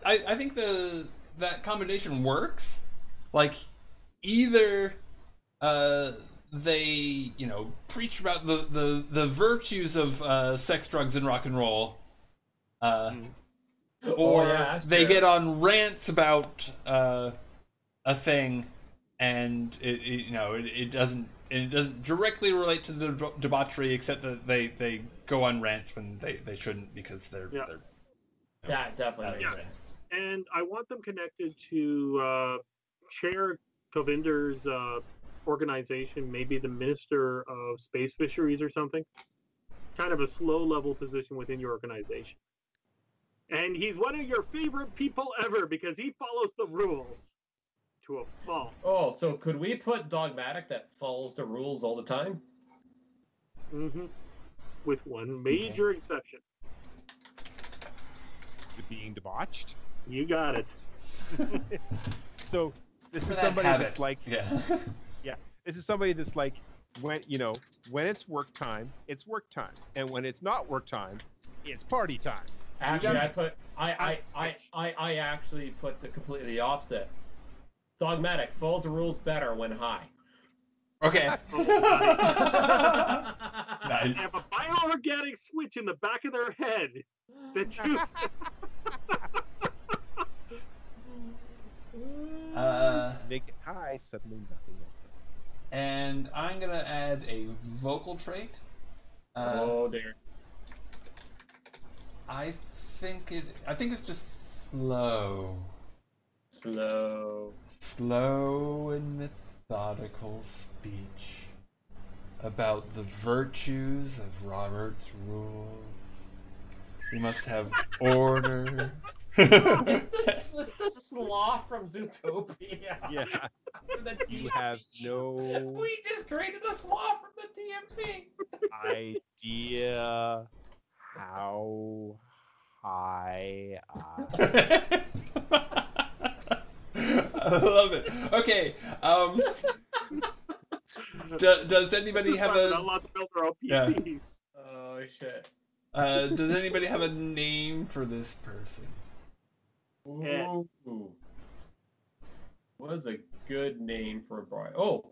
I think that combination works. Like either they preach about the virtues of sex, drugs, and rock and roll, or yeah, they true. get on rants about a thing, and it doesn't directly relate to the debauchery, except that they go on rants when they shouldn't because they're That definitely makes sense. And I want them connected to Chair Govinder's organization, maybe the Minister of Space Fisheries or something. Kind of a slow level position within your organization. And he's one of your favorite people ever because he follows the rules to a fault. Oh, so could we put dogmatic that follows the rules all the time? Mm-hmm. With one major exception. Being debauched. You got it. So this is that somebody habit. that's like, Yeah. yeah, this is somebody that's like, when it's work time, it's work time, and when it's not work time, it's party time. Actually, I actually put the completely opposite. Dogmatic follows the rules better when high. Okay. They Nice. have a bioorganic switch in the back of their head that chooses. Make it high, suddenly nothing else. And I'm gonna add a vocal trait. Oh dear. I think it's just slow. Slow. Slow and methodical speech about the virtues of Robert's rules. We must have order. It's the sloth from Zootopia. Yeah, you have no We just created a sloth from the DMV. idea how high I... I love it. Okay. Does anybody have Not allowed to build their own PCs. Oh shit. Does anybody have a name for this person? Ooh. What is a good name for a bride? Oh,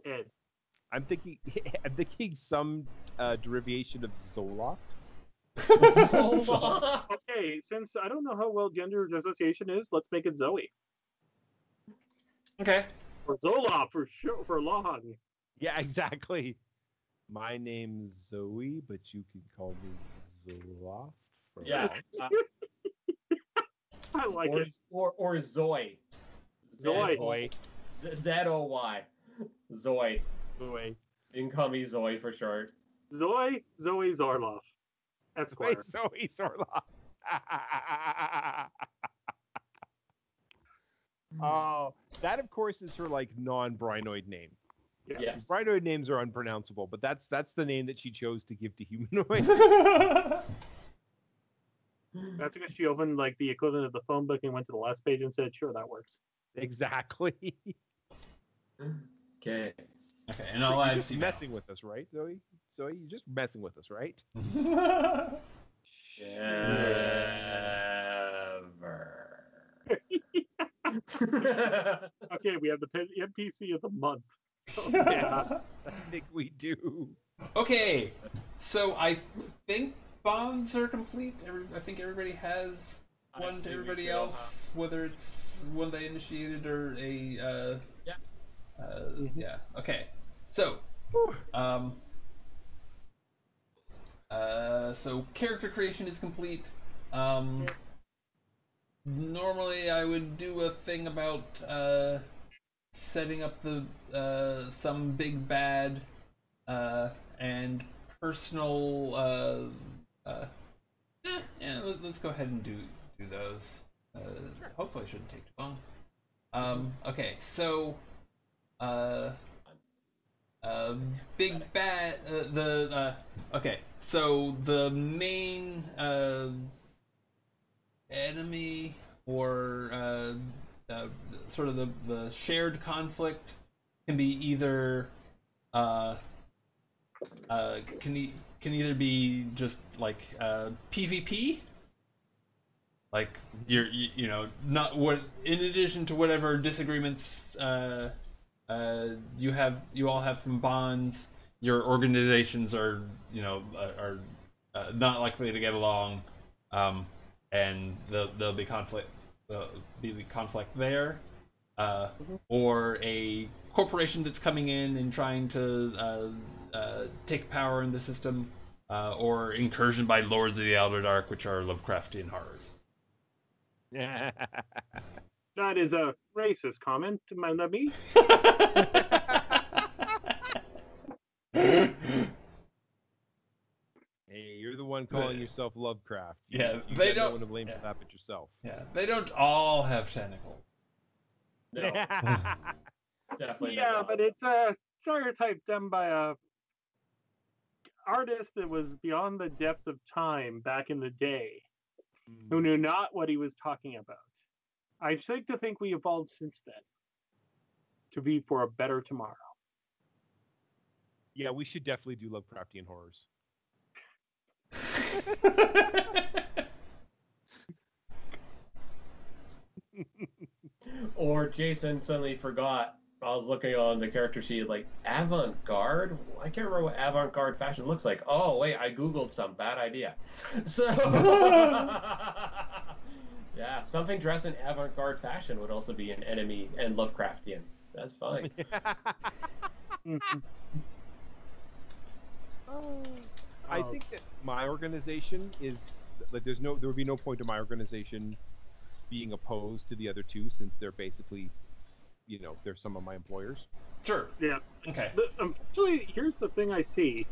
Ed. I'm thinking some derivation of Zoloft. Okay, since I don't know how well gender association is, let's make it Zoe. Okay. Or Zola for sure, for long. Yeah, exactly. My name's Zoe, but you can call me Zoloft. For yeah. I like it. Or Zoe. Zoe. Z-O-Y. Zoe. Zoe. You can call me Zoe for short. Zoe Zarloff. Esquire. Wait, Zoe Zoloft. Oh, that of course is her like non-brinoid name. Yes. Brinoid names are unpronounceable, but that's the name that she chose to give to humanoid. That's because she opened like the equivalent of the phone book and went to the last page and said, "Sure, that works." Exactly. Okay. Okay, and I'll add You're just female. messing with us, right, Zoe? Zoe, you're just messing with us, right? Ever. Okay, we have the NPC of the month. Yes, I think we do. Okay, so I think bonds are complete. I think everybody has one to everybody else, whether it's one they initiated or a. Yeah. Okay. So, so character creation is complete. Normally, I would do a thing about setting up the some big bad and personal. Yeah, let's go ahead and do those. Hopefully, it shouldn't take too long. Okay, so. Big bad. Okay, so the main enemy or sort of the shared conflict can be either can either be just like PvP, like you know, not what, in addition to whatever disagreements you all have from bonds, your organizations are, you know, are not likely to get along, and there'll be conflict. Be conflict there, or a corporation that's coming in and trying to take power in the system, or incursion by lords of the Elder Dark, which are Lovecraftian horrors. That is a racist comment, my lovey. Hey, you're the one calling yourself Lovecraft. Yeah, you they got don't. no one to blame Yeah. for that but yourself. Yeah, they don't all have tentacles. No, definitely Yeah, not. but it's a stereotype done by a artist that was beyond the depths of time back in the day, who knew not what he was talking about. I like to think we evolved since then to be for a better tomorrow. Yeah, we should definitely do Lovecraftian horrors. Or Jason suddenly forgot. I was looking on the character sheet, like avant-garde. I can't remember what avant-garde fashion looks like. Oh wait, I googled some. Bad idea. So yeah, something dressed in avant-garde fashion would also be an enemy and Lovecraftian. That's fine. I think that my organization is like there would be no point to my organization being opposed to the other two, since they're basically, you know, they're some of my employers. Sure. Yeah. Okay. Unfortunately, here's the thing I see.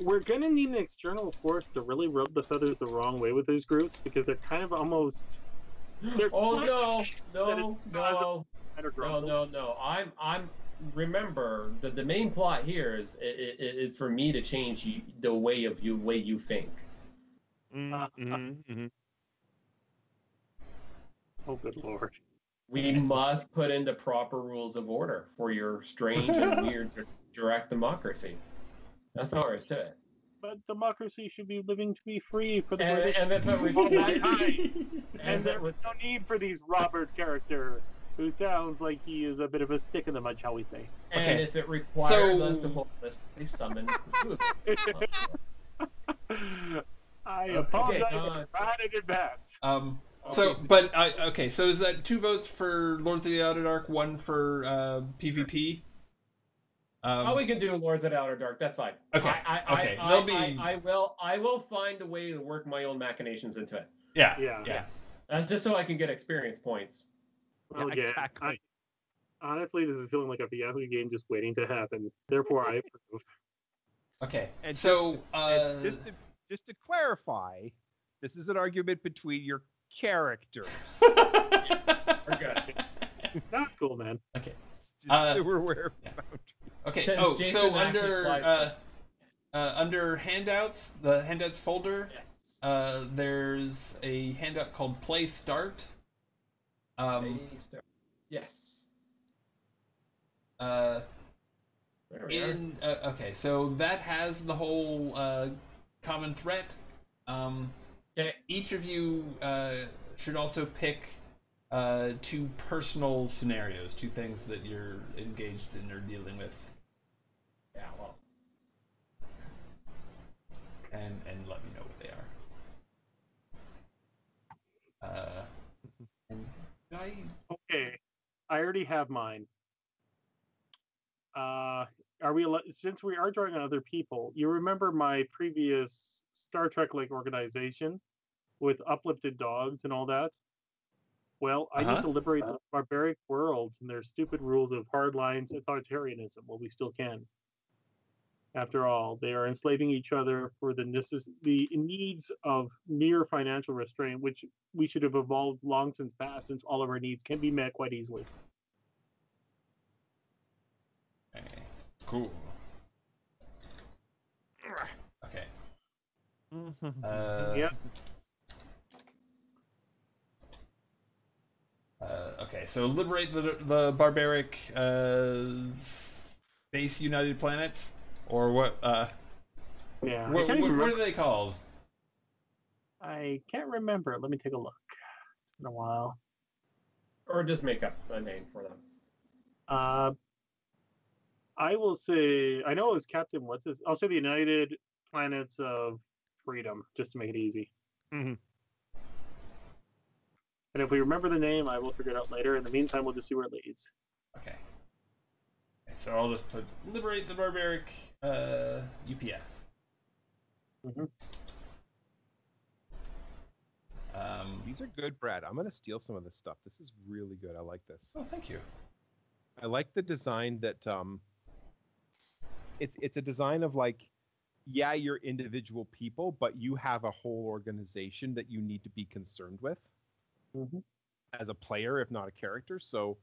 We're gonna need an external force to really rub the feathers the wrong way with these groups, because they're kind of almost. Oh no! I'm remember that the main plot here is for me to change the way you think. Oh, good lord. We must put in the proper rules of order for your strange and weird direct democracy. That's all there is to it. But democracy should be living to be free for the And if it and there was no need for these Robert character, who sounds like he is a bit of a stick in the mud, shall we say. And if it requires us to holistically summon food. I apologize in advance. So is that 2 votes for Lords of the Outer Dark, 1 for PvP? We can do Lords of the Outer Dark. That's fine. Okay. I will find a way to work my own machinations into it. Yeah. Yes. That's just so I can get experience points. Well, Yeah, exactly. Honestly, this is feeling like a fiasco game just waiting to happen. Therefore, I approve. Okay. And so just to clarify, this is an argument between your characters. We're good. That's cool, man. Okay. Just so we're aware of the boundary. Okay. Since Jason Under handouts, the handouts folder, Yes. There's a handout called Play Start. Yes. Okay, so that has the whole common threat. Okay. Each of you should also pick 2 personal scenarios, 2 things that you're engaged in or dealing with, Yeah. Well. and let me know what they are. And Okay, I already have mine. Are we? Since we are drawing on other people, you remember my previous Star Trek-like organization with uplifted dogs and all that? Well, I need to liberate the barbaric worlds and their stupid rules of hard lines authoritarianism while we still can. After all, they are enslaving each other for the needs of mere financial restraint, which we should have evolved long since past, since all of our needs can be met quite easily. Okay. Cool. Okay. Yeah. Okay, so liberate the barbaric Space United Planets, or what? Yeah, What are they called? I can't remember. Let me take a look. It's been a while. Or just make up a name for them. I will say, I know it was Captain, what's this? I'll say the United Planets of Freedom, just to make it easy. Mhm. And if we remember the name, I will figure it out later. In the meantime, we'll just see where it leads. Okay. So I'll just put liberate the barbaric UPF. Mhm. These are good, Brad. I'm gonna steal some of this stuff. This is really good. I like this. Oh, thank you. I like the design that it's a design of like, yeah, you're individual people, but you have a whole organization that you need to be concerned with as a player, if not a character. So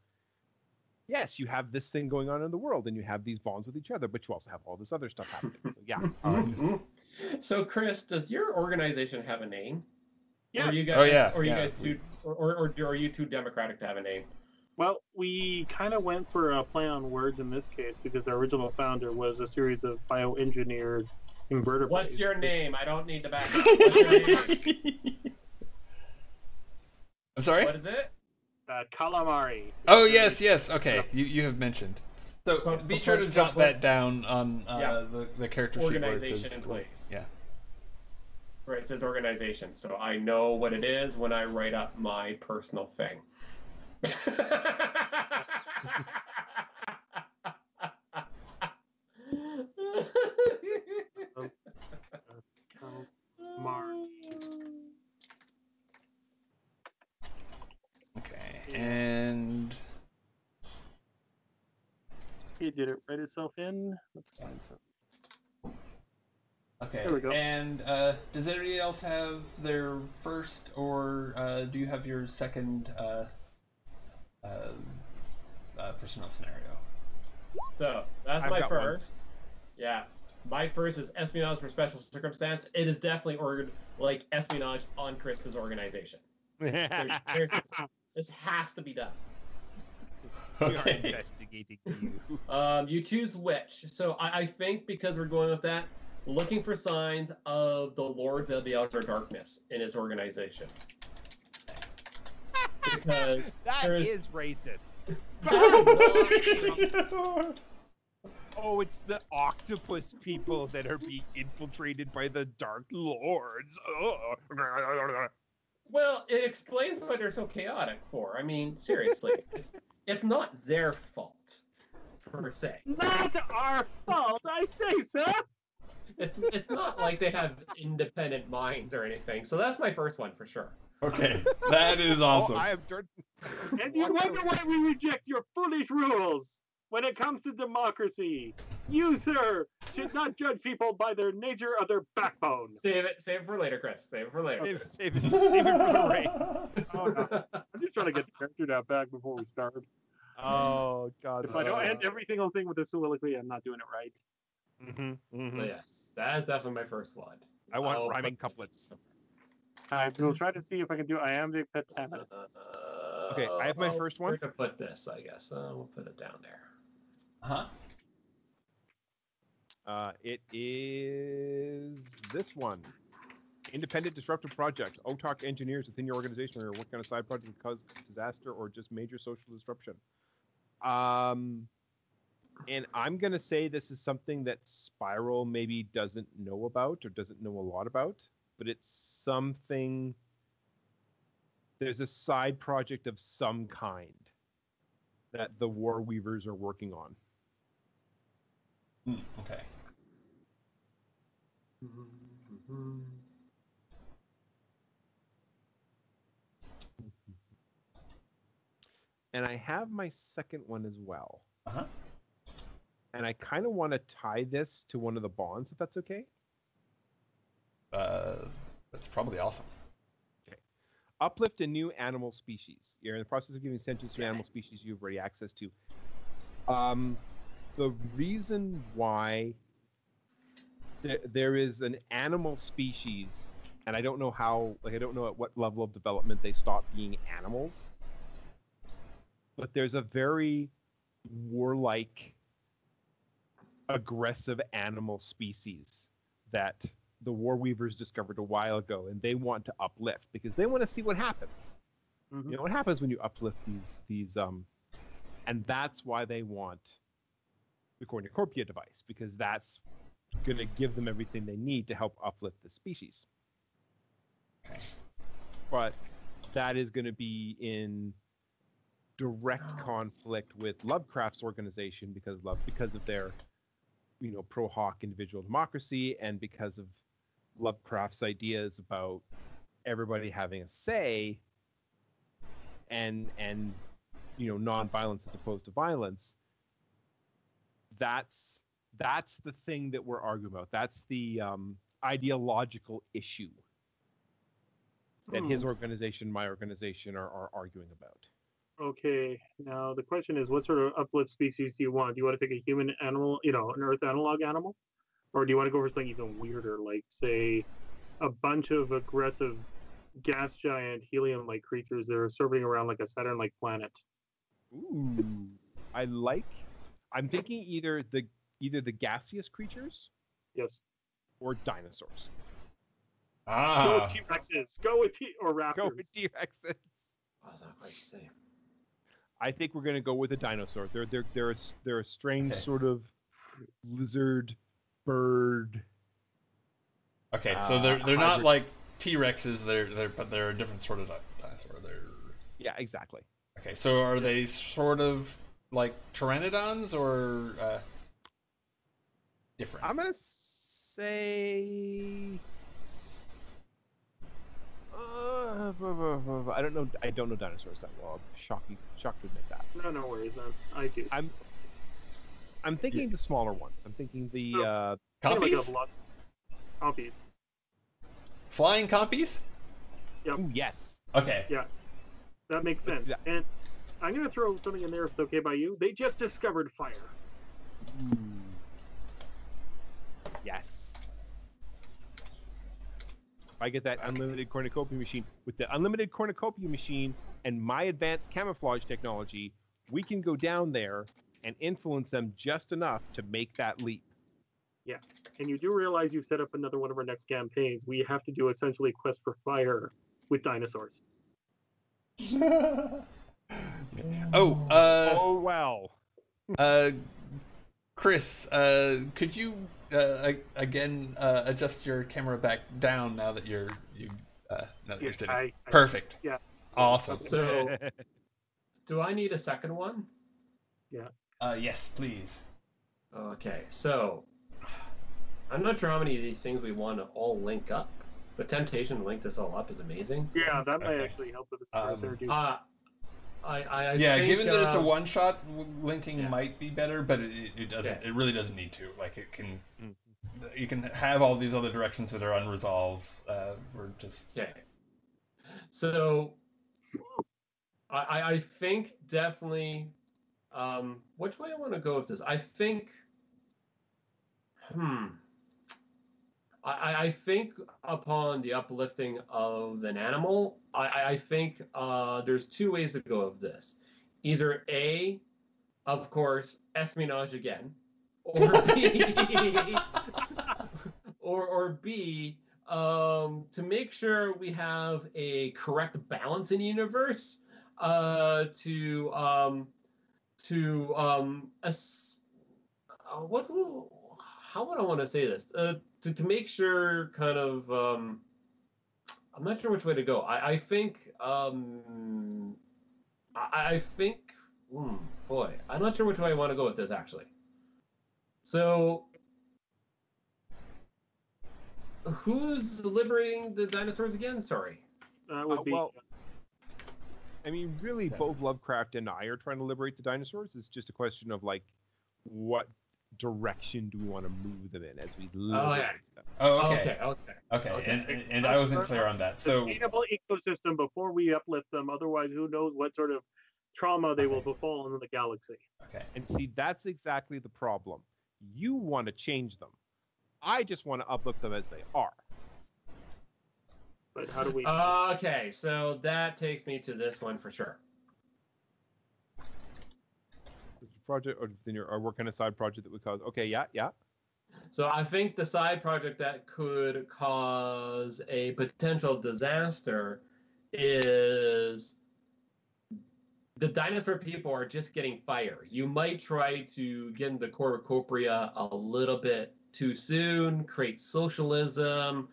yes, you have this thing going on in the world, and you have these bonds with each other, but you also have all this other stuff happening. So, yeah. So, Chris, does your organization have a name? Yes. Or are you guys, Oh, yeah, or you yeah. guys too, or are you too democratic to have a name? Well, we kind of went for a play on words in this case because our original founder was a series of bioengineered invertebrates. What's your name? I don't need the background. What's your name? I'm sorry? What is it? Calamari. Oh, yes. Okay, you have mentioned. So But- be but- sure to but- jot but- that down on Yeah. the character sheet where it Organization says, in place. Yeah. Where it says organization, so I know what it is when I write up my personal thing. Calamari. Okay, and Did it write itself in? Let's find some. okay, There we go. and does anybody else have their first, or do you have your second personnel scenario? So that's I've my got one. first. Yeah. My first is espionage for special circumstance. It is definitely like espionage on Chris's organization. This has to be done. We are investigating you. You choose which. So I think because we're going with that, looking for signs of the Lords of the Outer Darkness in his organization. Because That there's is racist. that is not- Oh, it's the octopus people that are being infiltrated by the Dark Lords. Oh. Well, it explains why they're so chaotic for. I mean, seriously, it's not their fault, per se. Not our fault, I say, sir. It's not like they have independent minds or anything. So that's my first one for sure. Okay, that is awesome. Oh, I have dirt. And you wonder why we reject your foolish rules when it comes to democracy. You, sir, should not judge people by their nature or their backbone. Save it for later, Chris. Save it for later. Save it for the rain. Oh, no. I'm just trying to get the character down back before we start. Oh God. If I don't end every single thing with a soliloquy, I'm not doing it right. But yes, that is definitely my first one. I want I'll rhyming put- couplets. I will try to see if I can do iambic pentameter. Okay, I have my first one. Where to put this? I guess we'll put it down there. Huh? It is this one. Independent disruptive project. OTOC engineers within your organization are working on a side project that causes disaster or just major social disruption. And I'm gonna say this is something that Spiral maybe doesn't know about or doesn't know a lot about, but it's something. There's a side project of some kind that the War Weavers are working on. Okay. And I have my second one as well. Uh-huh. And I kind of want to tie this to one of the bonds, if that's okay. That's probably awesome. Uplift a new animal species. You're in the process of giving sentience to animal species you've already access to. The reason why there is an animal species, and I don't know how, like I don't know at what level of development they stop being animals. but there's a very warlike, aggressive animal species that the War Weavers discovered a while ago, and they want to uplift because they want to see what happens. Mm-hmm. You know what happens when you uplift these and that's why they want the cornucopia device, because that's going to give them everything they need to help uplift the species. Okay. But that is going to be in direct conflict with Lovecraft's organization because of their, you know, pro-hawk individual democracy, and because of Lovecraft's ideas about everybody having a say and you know, non-violence as opposed to violence. That's the thing that we're arguing about. That's the ideological issue that his organization, my organization, are arguing about. Okay, now the question is, what sort of uplift species do you want? Do you want to pick a human animal, you know, an Earth analog animal? Or do you want to go for something even weirder, like, say, a bunch of aggressive gas giant helium-like creatures that are circling around like a Saturn-like planet? Ooh, I'm thinking either the gaseous creatures, Yes. or dinosaurs. Go with T-Rexes. Or Raptors. Go with T-Rexes. I was not quite the same. I think we're gonna go with a dinosaur. They're a strange sort of lizard, bird. Okay, so they're not like T-Rexes. But they're a different sort of dinosaur. Yeah, exactly. Okay, so are they sort of like pteranodons or different? I'm gonna say. I don't know. I don't know dinosaurs that well. I'm shocked to admit that. No worries, man. I do. I'm thinking the smaller ones. I'm thinking the Compies? Compies. Flying compies? Yep. Ooh, yes. Okay. Yeah, that makes Let's sense. do that. And I'm gonna throw something in there if it's okay by you. They just discovered fire. Ooh. Yes. If I get that unlimited cornucopia machine, with the unlimited cornucopia machine and my advanced camouflage technology, we can go down there and influence them just enough to make that leap. Yeah, and you do realize you've set up another one of our next campaigns. We have to do essentially Quest for Fire with dinosaurs. Oh well. Chris, could you again adjust your camera back down now that you're sitting? Perfect. Yeah. Awesome. So, do I need a second one? Yeah. Yes, please. Okay, so I'm not sure how many of these things we want to all link up. The temptation to link this all up is amazing. Yeah, that might actually help with the synergy. I think, given that it's a one-shot, linking yeah. might be better, but it doesn't. Okay. It really doesn't need to. Like it can, you can have all these other directions that are unresolved. We're just okay. So I think definitely. Which way I want to go with this? I think. I think upon the uplifting of an animal, I think there's two ways to go of this. Either A, of course, espionage again, or B, or B, to make sure we have a correct balance in the universe, how would I want to say this? To make sure, kind of, I'm not sure which way to go. I think, boy, I'm not sure which way I want to go with this, actually. So, who's liberating the dinosaurs again? Sorry. Would be. Well, I mean, really, both Lovecraft and I are trying to liberate the dinosaurs. It's just a question of, like, what direction do we want to move them in as we liberate them? Oh, okay. And I wasn't clear on that. So sustainable ecosystem before we uplift them. Otherwise, who knows what sort of trauma they will befall in the galaxy. Okay. And see, that's exactly the problem. You want to change them. I just want to uplift them as they are. But how do we? Okay, so that takes me to this one for sure. project, or then you're working on a side project that would cause? Okay, yeah. So I think the side project that could cause a potential disaster is the dinosaur people are just getting fire. You might try to get into cornucopia a little bit too soon, create socialism,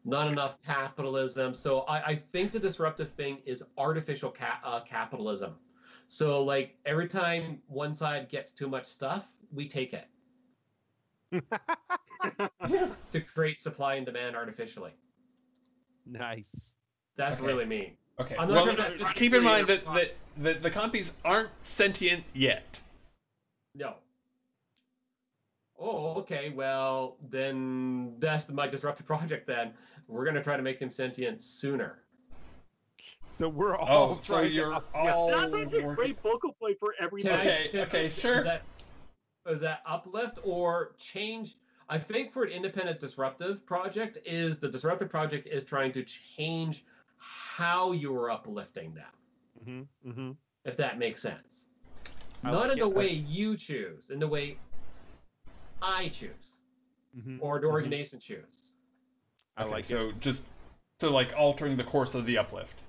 not enough capitalism. So I think the disruptive thing is artificial capitalism. So like every time one side gets too much stuff, we take it to create supply and demand artificially. Nice. That's Okay. really mean. Okay. I'm not Well, sure that keep in mind physically that the compies aren't sentient yet. No. Oh, okay. Well, then that's my disruptive project. Then we're gonna try to make them sentient sooner. So we're all So trying you're to all That's actually a working- great focal point for everybody. Okay, sure. Is that uplift or change? I think for an independent disruptive project is the disruptive project is trying to change how you're uplifting them. If that makes sense. Not in the way you choose, in the way I choose, or the organization choose. I like it. So like altering the course of the uplift.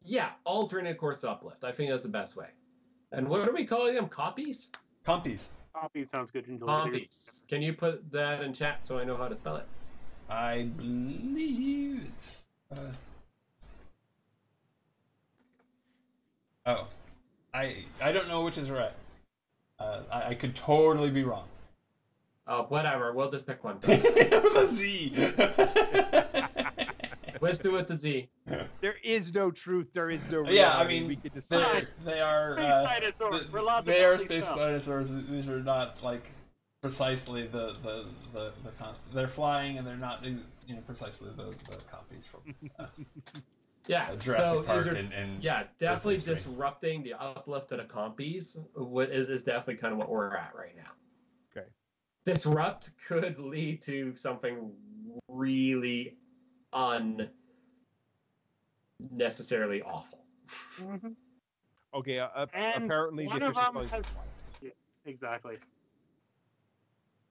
Yeah, alternate course uplift. I think that's the best way. And what are we calling them? Copies? Compies. Copy sounds good. Copies. Can you put that in chat so I know how to spell it? I believe it's. Oh, I don't know which is right. I could totally be wrong. Whatever. We'll just pick one. The Z. Let's do it to Z. There is no truth. There is no reality. Yeah, I mean, we could decide. they are Space dinosaurs. We're allowed to They are call these space stuff. dinosaurs. These are not like precisely the they're flying and they're not precisely the copies from Yeah. Jurassic So Park is there, and yeah, definitely history. disrupting the uplift of the compies. Is definitely kind of what we're at right now. Okay. Disrupt could lead to something really unnecessarily awful. Okay. And Apparently, one the of official them spelling- has... Yeah, exactly.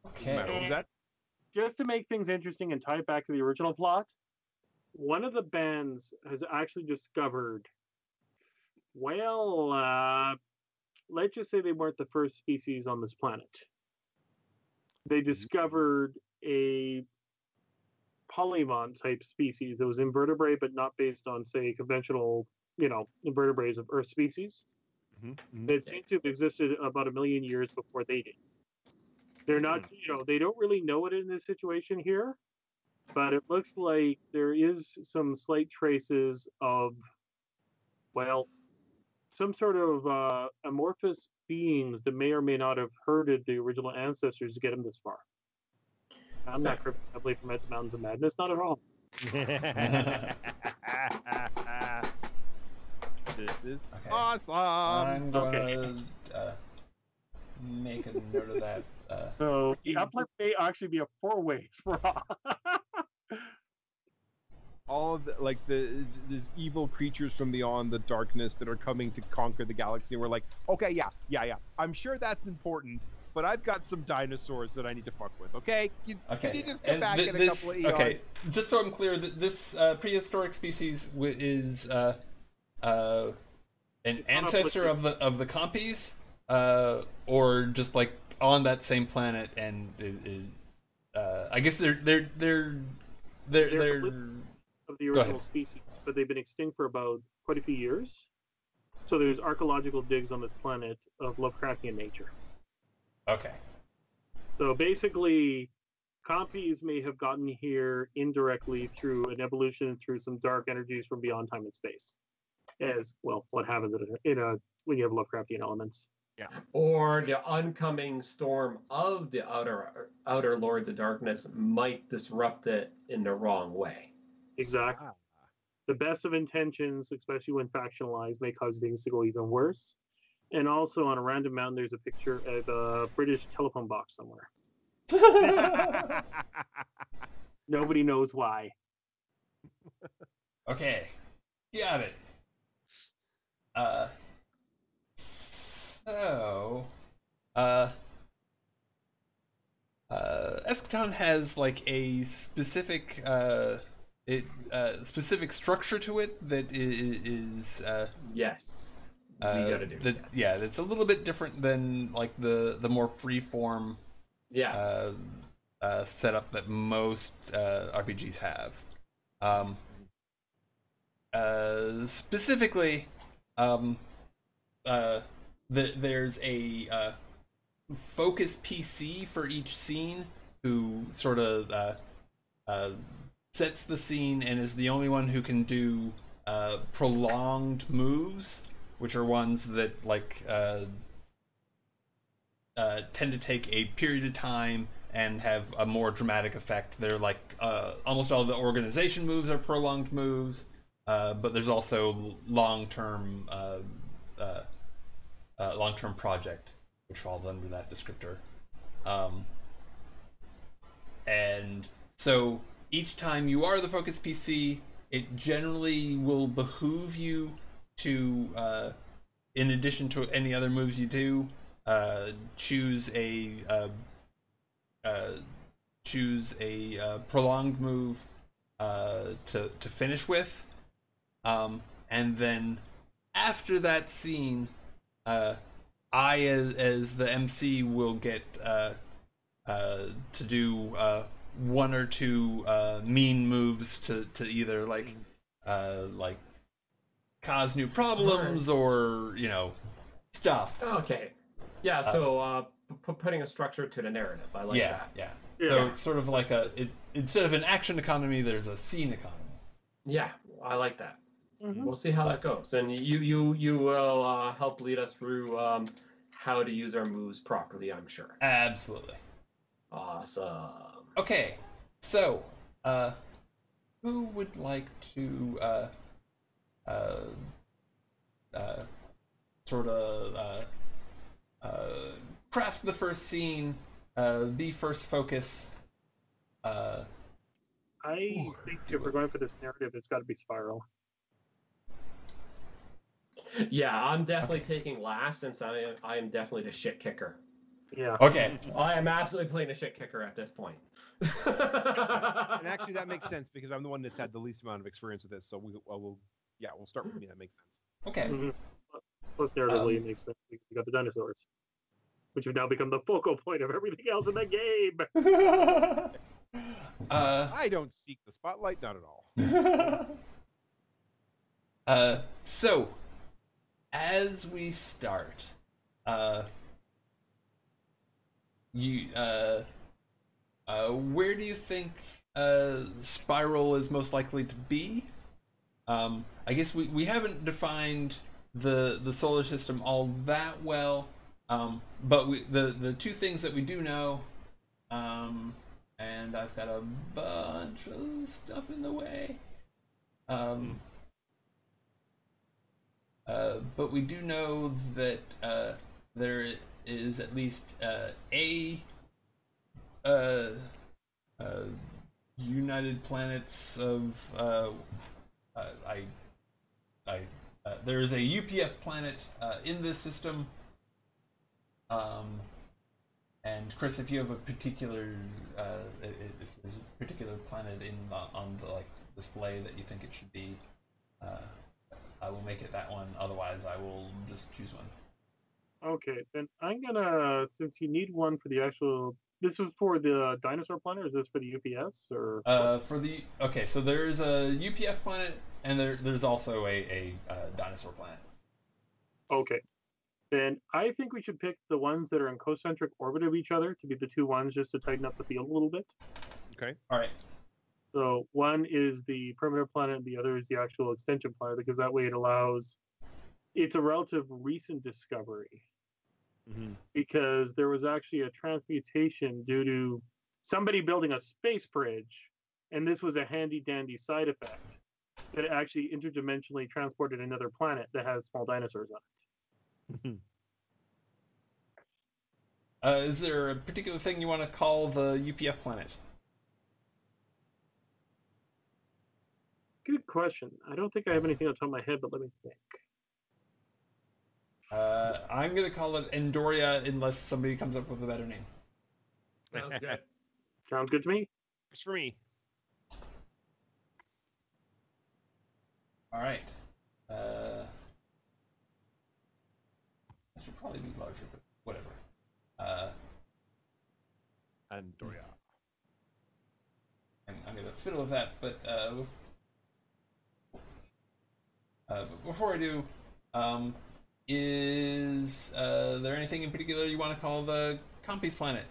Okay. What was that? Just to make things interesting and tie it back to the original plot, one of the bands has actually discovered, well, let's just say they weren't the first species on this planet. They discovered a polymont type species that was invertebrate, but not based on, say, conventional, invertebrates of Earth species. That seemed to have existed about 1 million years before they did. They're not, they don't really know it in this situation here, but it looks like there is some slight traces of, well, some sort of amorphous beings that may or may not have herded the original ancestors to get them this far. I'm not heavily from the Mountains of Madness, not at all. This is Okay. awesome. I'm gonna make a note of that. So the uplift may actually be a 4-way sprawl. All of these evil creatures from beyond the darkness that are coming to conquer the galaxy. And we're like, okay, yeah. I'm sure that's important, but I've got some dinosaurs that I need to fuck with. Okay, can you just come back in a couple of eons? Okay, just so I'm clear, this prehistoric species is an ancestor of the compies, or just like on that same planet, and I guess they're of the original species, but they've been extinct for about quite a few years. So there's archaeological digs on this planet of Lovecraftian nature. Okay. So basically, compies may have gotten here indirectly through an evolution through some dark energies from beyond time and space. As well, what happens when you have Lovecraftian elements? Yeah. Or the oncoming storm of the outer Lords of Darkness might disrupt it in the wrong way. Exactly. The best of intentions, especially when factionalized, may cause things to go even worse. And also on a random mountain, there's a picture of a British telephone box somewhere. Nobody knows why. Okay, got it. So uh, Eschaton has like a specific structure to it that is Yes, we got to do that that. yeah, it's a little bit different than like the more freeform Yeah. setup that most RPGs have. Um, Specifically, um, there's a focus PC for each scene who sort of uh, sets the scene and is the only one who can do prolonged moves, which are ones that like tend to take a period of time and have a more dramatic effect. They're like almost all the organization moves are prolonged moves, but there's also uh, long-term project, which falls under that descriptor. Um, and so each time you are the focus PC, it generally will behoove you to, in addition to any other moves you do, choose uh, a prolonged move to finish with, and then after that scene, uh, I as the MC will get to do one or two mean moves to either like cause new problems or stuff. Okay. Yeah. So putting a structure to the narrative. I like Yeah, that. yeah. Yeah. So it's sort of like instead of an action economy, there's a scene economy. Yeah, I like that. Mhm. We'll see how that goes, and you will help lead us through how to use our moves properly. I'm sure. Absolutely. Awesome. Okay, so who would like to uh, uh, sort of craft the first scene, the first focus? I think if we're going for this narrative, it's got to be Spiral. Yeah, I'm definitely taking last, since I am definitely the shit kicker. Yeah. Okay. I am absolutely playing a shit kicker at this point. And actually, that makes sense because I'm the one that's had the least amount of experience with this. So we'll start with me. That makes sense. Okay. Mhm. Plus, narratively, it makes sense. We got the dinosaurs, which have now become the focal point of everything else in the game. I don't seek the spotlight, not at all. So as we start, where do you think Spiral is most likely to be? I guess we haven't defined the solar system all that well, but the two things that we do know, and I've got a bunch of stuff in the way. But we do know that there is at least a uh, uh, United Planets of I there is a UPF planet in this system. And Chris, if you have a particular if there's a particular planet on the like display that you think it should be, I will make it that one. Otherwise, I will just choose one. Okay, then I'm gonna, since you need one for the actual. This is for the dinosaur planet, or is this for the UPS or? Okay, so there's a UPF planet, and there's also a dinosaur planet. Okay, then I think we should pick the ones that are in concentric orbit of each other to be the two ones, just to tighten up the field a little bit. Okay. All right. So one is the primitive planet, and the other is the actual extension planet, because that way it allows. It's a relative recent discovery. Mm-hmm. Because there was actually a transmutation due to somebody building a space bridge, and this was a handy dandy side effect that it actually interdimensionally transported another planet that has small dinosaurs on it. Is there a particular thing you want to call the UPF planet? Good question. I don't think I have anything on top of my head, but let me think. I'm gonna call it Endoria unless somebody comes up with a better name. Sounds good. Sounds good to me. It's for me. All right. That should probably be larger, but whatever. Andoria. I'm gonna fiddle with that, but before I do, is there anything in particular you want to call the Compy's planet?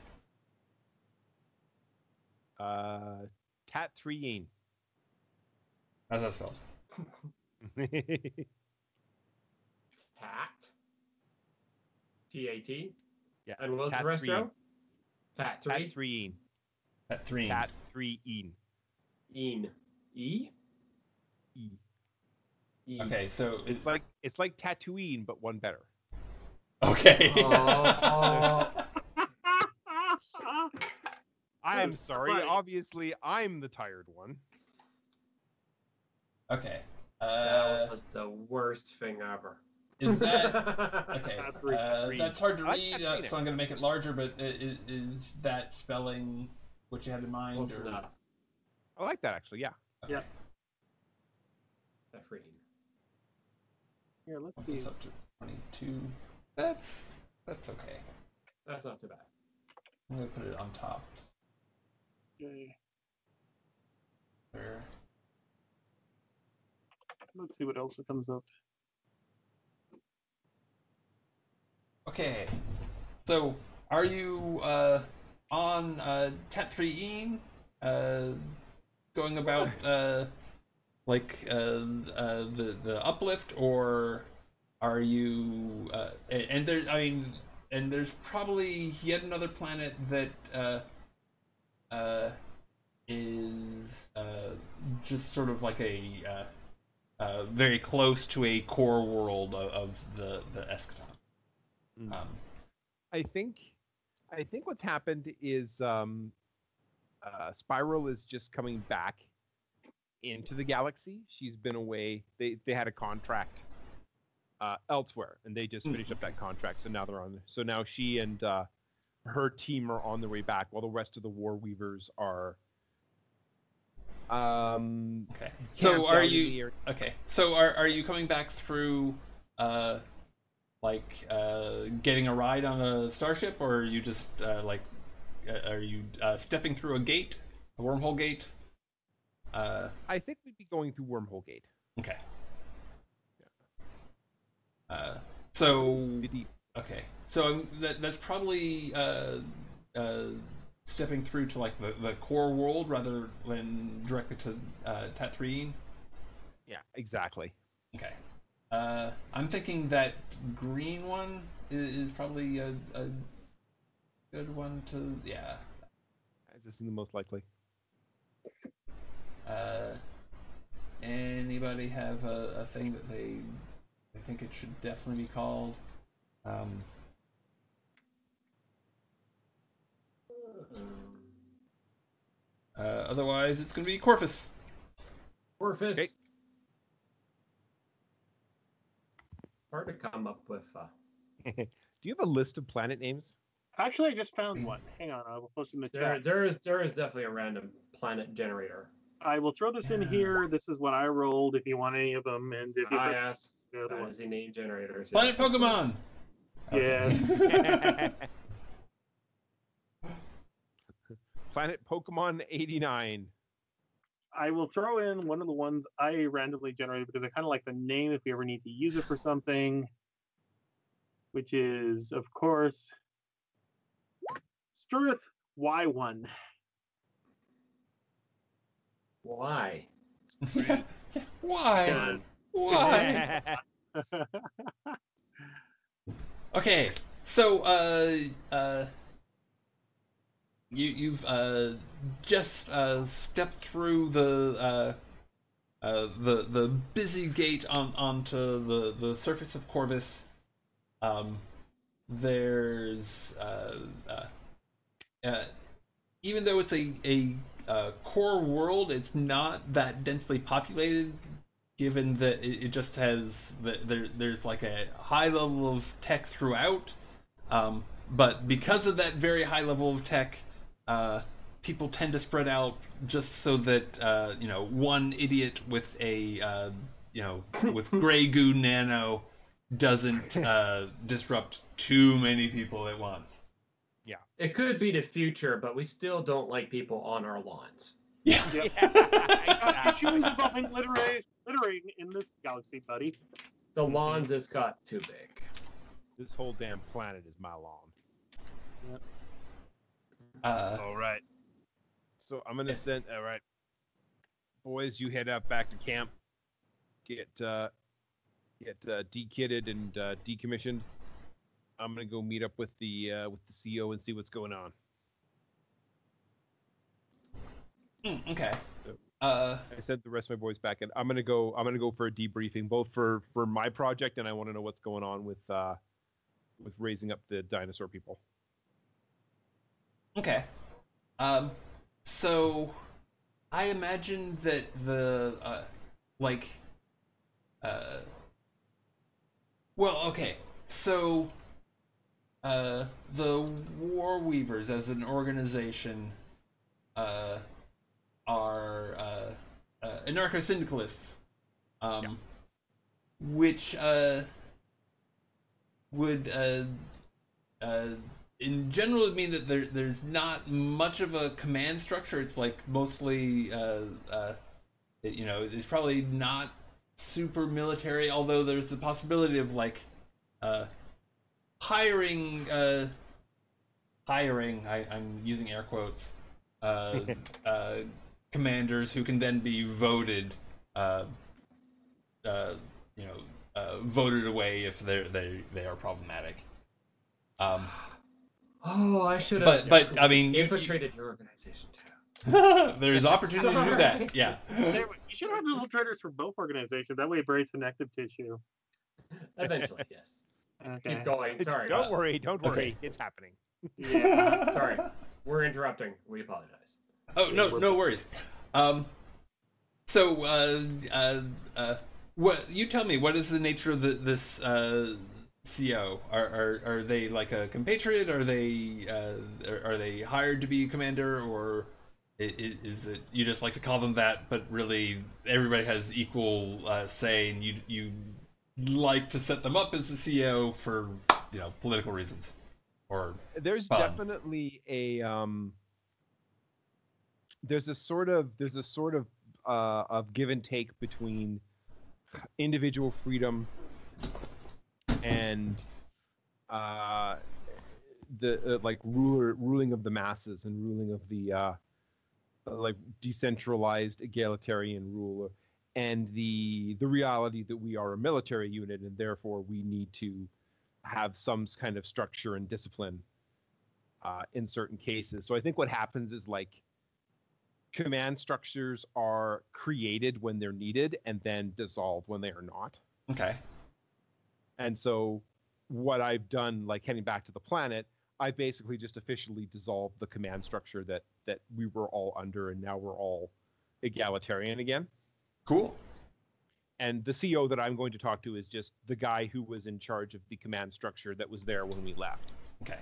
Tatooine. How's that spelled? Tat. T-A-T. Yeah. And what's the rest, Joe? Tat 3. Tatooine. Tatooine. Tatooine. Een. E? E. E. Okay, so It's like Tatooine, but one better. okay. Oh. I'm sorry. Right. Obviously, I'm the tired one. Okay. That was the worst thing ever. Is that okay? Tatooine. That's hard to I like read, Tatooine. so I'm going to make it larger. But is that spelling what you had in mind? Close or- enough. I like that actually. Yeah. Okay. Yeah. Tatooine. Here, let's Bump see. this up to 22. That's okay. That's not too bad. I'm going to put it on top. Okay. There. Let's see what else it comes up. Okay. So, are you on Tatooine, going about the uplift, or are you? And there's probably yet another planet that is just sort of like a very close to a core world of the Eschaton. I think what's happened is Spiral is just coming back into the galaxy. She's been away. They had a contract elsewhere, and they just finished up that contract. So now they're on. So now she and her team are on their way back, while the rest of the War Weavers are. Okay. camped So are out in the you area. okay? So are you coming back through getting a ride on a starship, or are you just are you stepping through a gate, a wormhole gate? I think we'd be going through Wormhole Gate. Okay. So Maybe- okay. So that's probably stepping through to like the core world rather than directly to Tatooine. Yeah, exactly. Okay. I'm thinking that green one is probably a good one to. Yeah. This is the most likely. Anybody have a thing that they think it should definitely be called? Otherwise, it's going to be Corpus. Orphis. Okay. Hard to come up with. Do you have a list of planet names? Actually, I just found one. Hang on, I will post it in the chat. There is definitely a random planet generator. I will throw this in here. This is what I rolled. If you want any of them, and if you I press asked the other ones. fantasy name generators. Planet yes, of Pokemon. Yes. Planet Pokemon 89. I will throw in one of the ones I randomly generated because I kind of like the name if we ever need to use it for something, which is, of course, Struth Y1. Why? Why? Why? Okay, so you've just stepped through the busy gate onto the surface of Corvus. There's even though it's a core world, it's not that densely populated given that it just has there's like a high level of tech throughout, but because of that very high level of tech, people tend to spread out just so that one idiot with a with gray goo nano doesn't disrupt too many people at once. Yeah. It could be the future, but we still don't like people on our lawns. Yeah. Issues involving littering in this galaxy, buddy. The lawns just got too big. This whole damn planet is my lawn. Yep. All right. So I'm gonna send. All right, boys, you head out back to camp. Get dekitted and decommissioned. I'm gonna go meet up with the CO and see what's going on. Okay. I sent the rest of my boys back, and I'm gonna go for a debriefing, both for my project, and I want to know what's going on with raising up the dinosaur people. Okay. So I imagine that the okay. So the War Weavers as an organization are anarcho-syndicalists, which would in general mean that there's not much of a command structure. It's like mostly it's probably not super military, although there's the possibility of like hiring I'm using air quotes commanders who can then be voted voted away if they are problematic. I should have. But I mean, infiltrated your organization too. There's opportunity to do that. Yeah. You should have infiltrators for both organizations. That way, it breaks connective tissue. Eventually, yes. Okay. Keep going. Sorry. Don't worry. Okay. It's happening. Yeah. Sorry. We're interrupting. We apologize. Oh no worries. So what you tell me? What is the nature of this CO? Are they like a compatriot? Are they hired to be commander, or is it you just like to call them that, but really everybody has equal say, and you like to set them up as the CO for political reasons? Or there's fun. Definitely a there's a sort of give and take between individual freedom and the ruling of the masses and ruling of the like decentralized egalitarian rule, and the reality that we are a military unit and therefore we need to have some kind of structure and discipline in certain cases. So I think what happens is like command structures are created when they're needed and then dissolved when they are not. Okay. And so what I've done, like heading back to the planet, I basically just officially dissolved the command structure that we were all under, and now we're all egalitarian again. Cool. And the CO that I'm going to talk to is just the guy who was in charge of the command structure that was there when we left. Okay.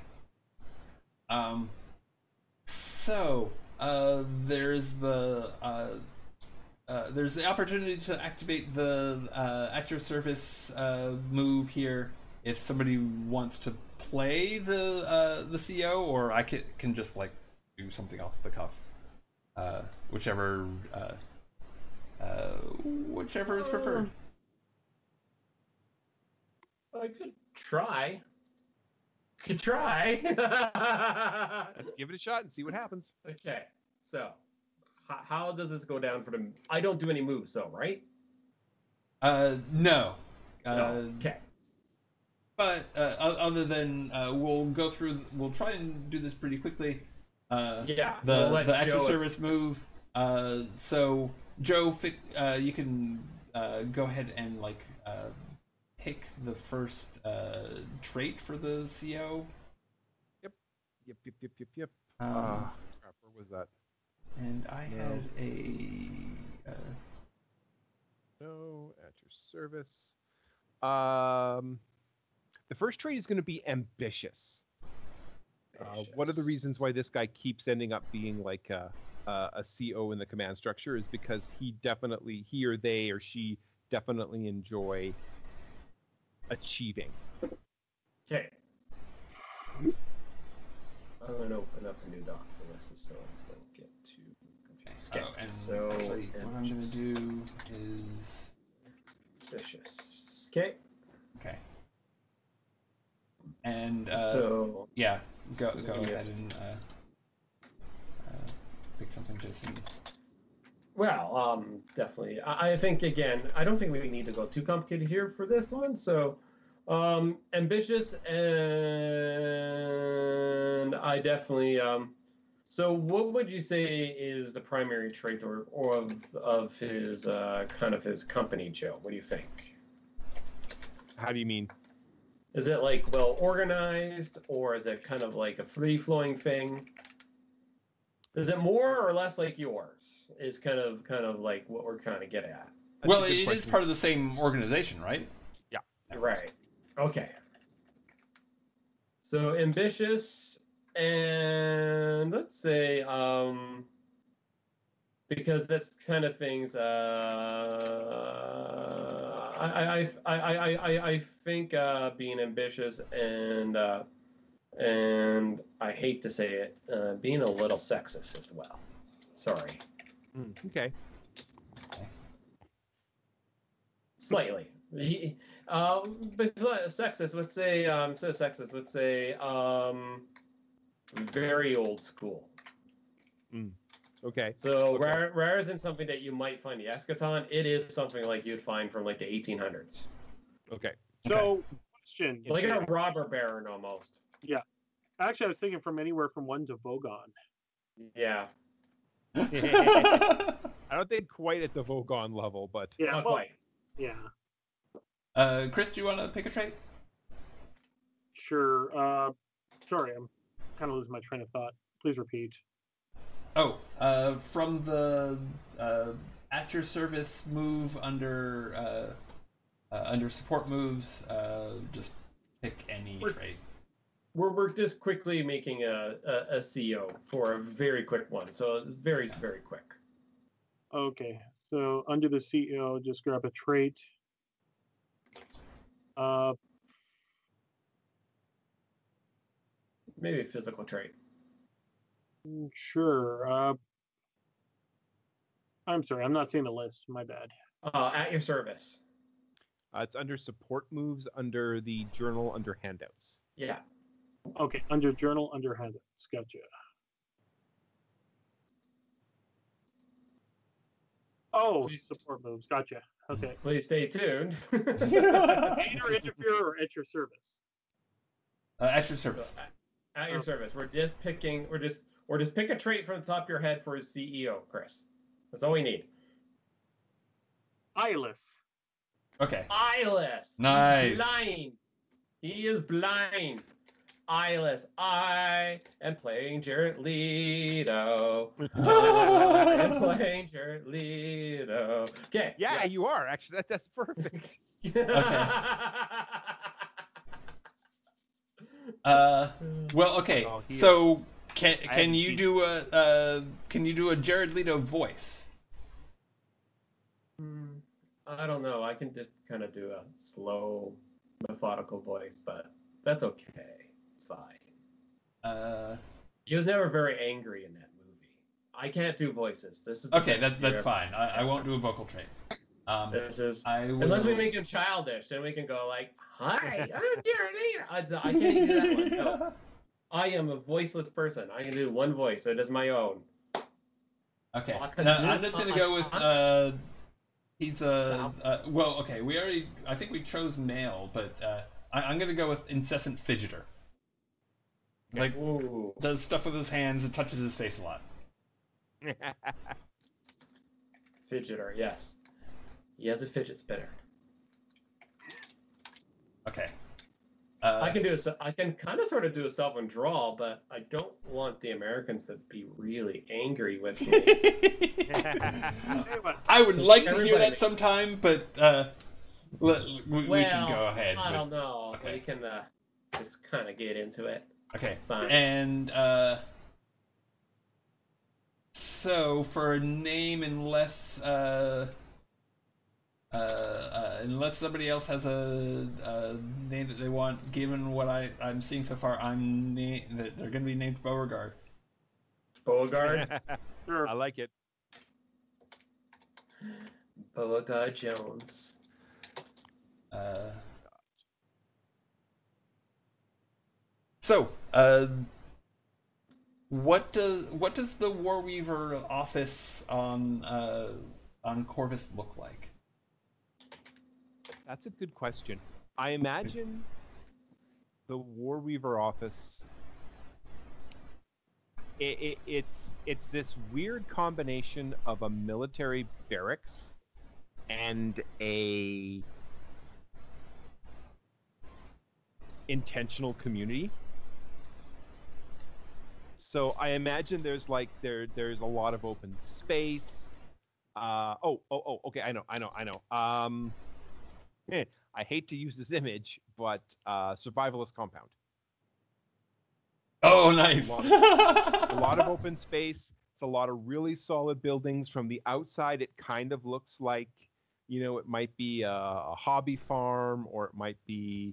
So there's the opportunity to activate the at your service move here if somebody wants to play the CO, or I can just like do something off the cuff, whichever is preferred. I could try. Let's give it a shot and see what happens. Okay, so how does this go down for them? I don't do any moves, though, right? No. Okay. But other than we'll try and do this pretty quickly. Yeah. The active service move. So Joe, you can go ahead and like pick the first trait for the CO. Yep. Crap, where was that? And I had a No, at your service. The first trait is going to be ambitious. One of the reasons why this guy keeps ending up being like a CO in the command structure is because he or they or she definitely enjoy achieving. Okay. I'm going to open up a new doc for this so I don't get too confused. Okay, and so actually, what I'm going to do is... Ambitious. Okay. Okay. And, so... yeah, go ahead and pick something, Jason. Well, definitely. I think, again, I don't think we need to go too complicated here for this one. So, ambitious, and I definitely... so what would you say is the primary trait or of his kind of his company, Joe? What do you think? How do you mean? Is it like well organized, or is it kind of like a free-flowing thing? Is it more or less like yours? Is kind of like what we're kind of getting at. Well, it is part of the same organization, right? Yeah. Right. Okay. So ambitious, and let's say because that's kind of things I think being ambitious and I hate to say it, being a little sexist as well. Sorry. Okay. Slightly. But sexist, let's say, instead of sexist, let's say, very old school. Okay. So rather than something that you might find the Eschaton, it is something like you'd find from like the 1800s. Okay. So, question. Like a robber baron almost. Yeah. Actually, I was thinking from anywhere from 1 to Vogon. Yeah. I don't think quite at the Vogon level, but... Yeah, Not well, quite. yeah. Chris, do you want to pick a trait? Sure. Sorry, I'm kind of losing my train of thought. Please repeat. Oh, from the at your service move under support moves, just pick any trait. We're just quickly making a CO for a very quick one, so very quick. Okay, so under the CEO, just grab a trait. Maybe a physical trait. Sure. I'm sorry, I'm not seeing the list. My bad. At your service. It's under support moves, under the journal, under handouts. Yeah. Okay, under journal, under handouts. Gotcha. Oh, support moves. Gotcha. Okay. Please stay tuned. Aid or interfere or at your service. At your service. So, at your service. We're just picking. We're just pick a trait from the top of your head for his CEO, Chris. That's all we need. Eyeless. Okay. Eyeless. Nice. He's blind. He is blind. Eyeless. I am playing Jared Leto. I am playing Jared Leto. Okay. Yeah, yes. you are actually. That's perfect. Well, okay. So can you do a Jared Leto voice? I don't know. I can just kind of do a slow, methodical voice, but that's okay. It's fine. He was never very angry in that movie. I can't do voices. This is okay. That's fine. I won't do a vocal trait. This is unless we make him childish, then we can go like, "Hi, I'm Jared Leto." I can't even do that one. No. I am a voiceless person. I can do one voice. It is my own. Okay. Now, I'm just gonna go with he's a well. Okay, I think we chose male, but I'm gonna go with incessant fidgeter. Like does stuff with his hands and touches his face a lot. Fidgeter, yes. He has a fidget spinner. Okay. I can do I can kind of sort of do a Southern drawl, but I don't want the Americans to be really angry with me. I would like to hear Everybody- that sometime, but we should go ahead. I don't know. Okay. We can just kind of get into it. Okay. It's fine. And so for a name, unless somebody else has a name that they want, given what I'm seeing so far, that they're going to be named Beauregard. Beauregard? Sure. I like it. Beauregard Jones. So, what does the Warweaver office on Corvus look like? That's a good question. I imagine the Warweaver office. It's this weird combination of a military barracks and a intentional community. So I imagine there's a lot of open space. Okay, I know. I hate to use this image, but survivalist compound. Oh, nice. A lot of open space. It's a lot of really solid buildings. From the outside, it kind of looks like, it might be a hobby farm, or it might be,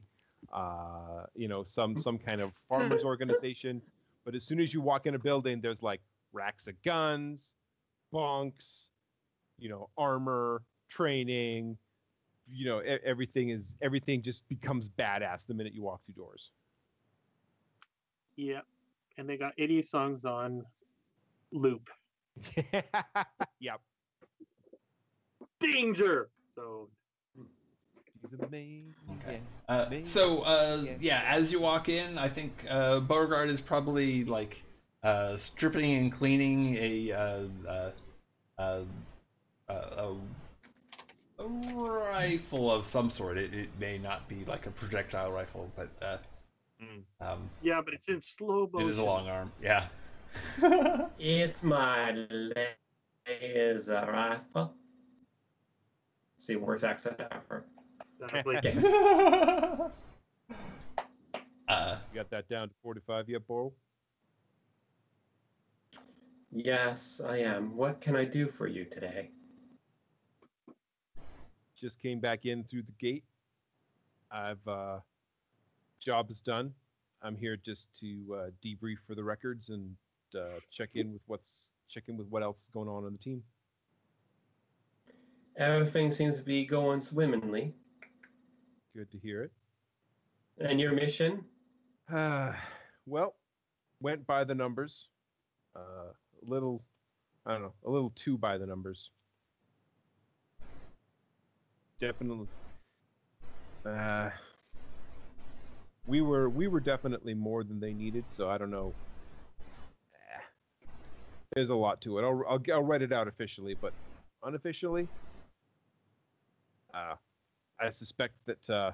some kind of farmers organization. But as soon as you walk in a building, there's like racks of guns, bunks, armor, training. Everything just becomes badass the minute you walk through doors. Yeah, and they got 80 songs on loop. Yep. Danger. So He's amazing. Okay. Yeah. As you walk in, I think Beauregard is probably like stripping and cleaning a rifle of some sort. It may not be like a projectile rifle, but yeah, but it's in slow motion. it is a long arm. Yeah. It's my laser rifle. See, worst accent ever. Exactly. Okay. You got that down to 45 yet, Bo? Yes, I am. What can I do for you today? Just came back in through the gate. I've job is done. I'm here just to debrief for the records and check in with what else is going on the team. Everything seems to be going swimmingly. Good to hear it. And your mission? Well, went by the numbers. A little too by the numbers. Definitely. We were definitely more than they needed, so I don't know. There's a lot to it. I'll write it out officially, but unofficially, I suspect that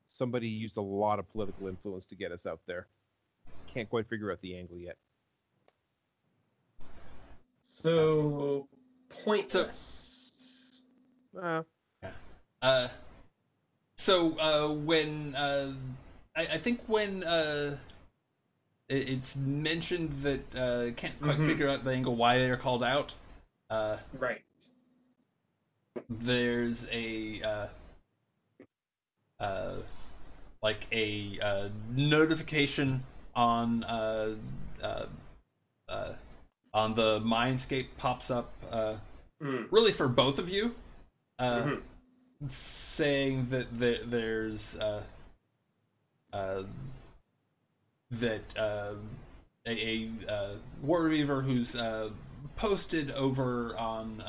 somebody used a lot of political influence to get us out there. Can't quite figure out the angle yet. So pointless. When I think when it's mentioned that can't quite figure out the angle why they're called out. Right. There's a notification on the Mindscape pops up really for both of you, saying that there's a Warweaver who's posted over on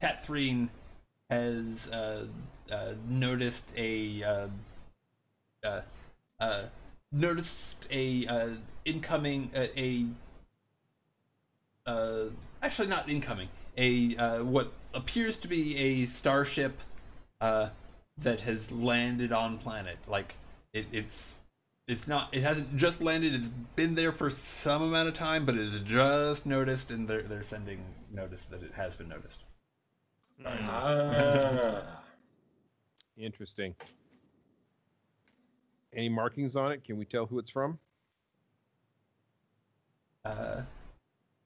Tathreen has noticed a incoming actually not incoming, what appears to be a starship that has landed on planet. Like it's not. It hasn't just landed. It's been there for some amount of time, but it's just noticed, and they're sending notice that it has been noticed. Ah. Interesting. Any markings on it? Can we tell who it's from?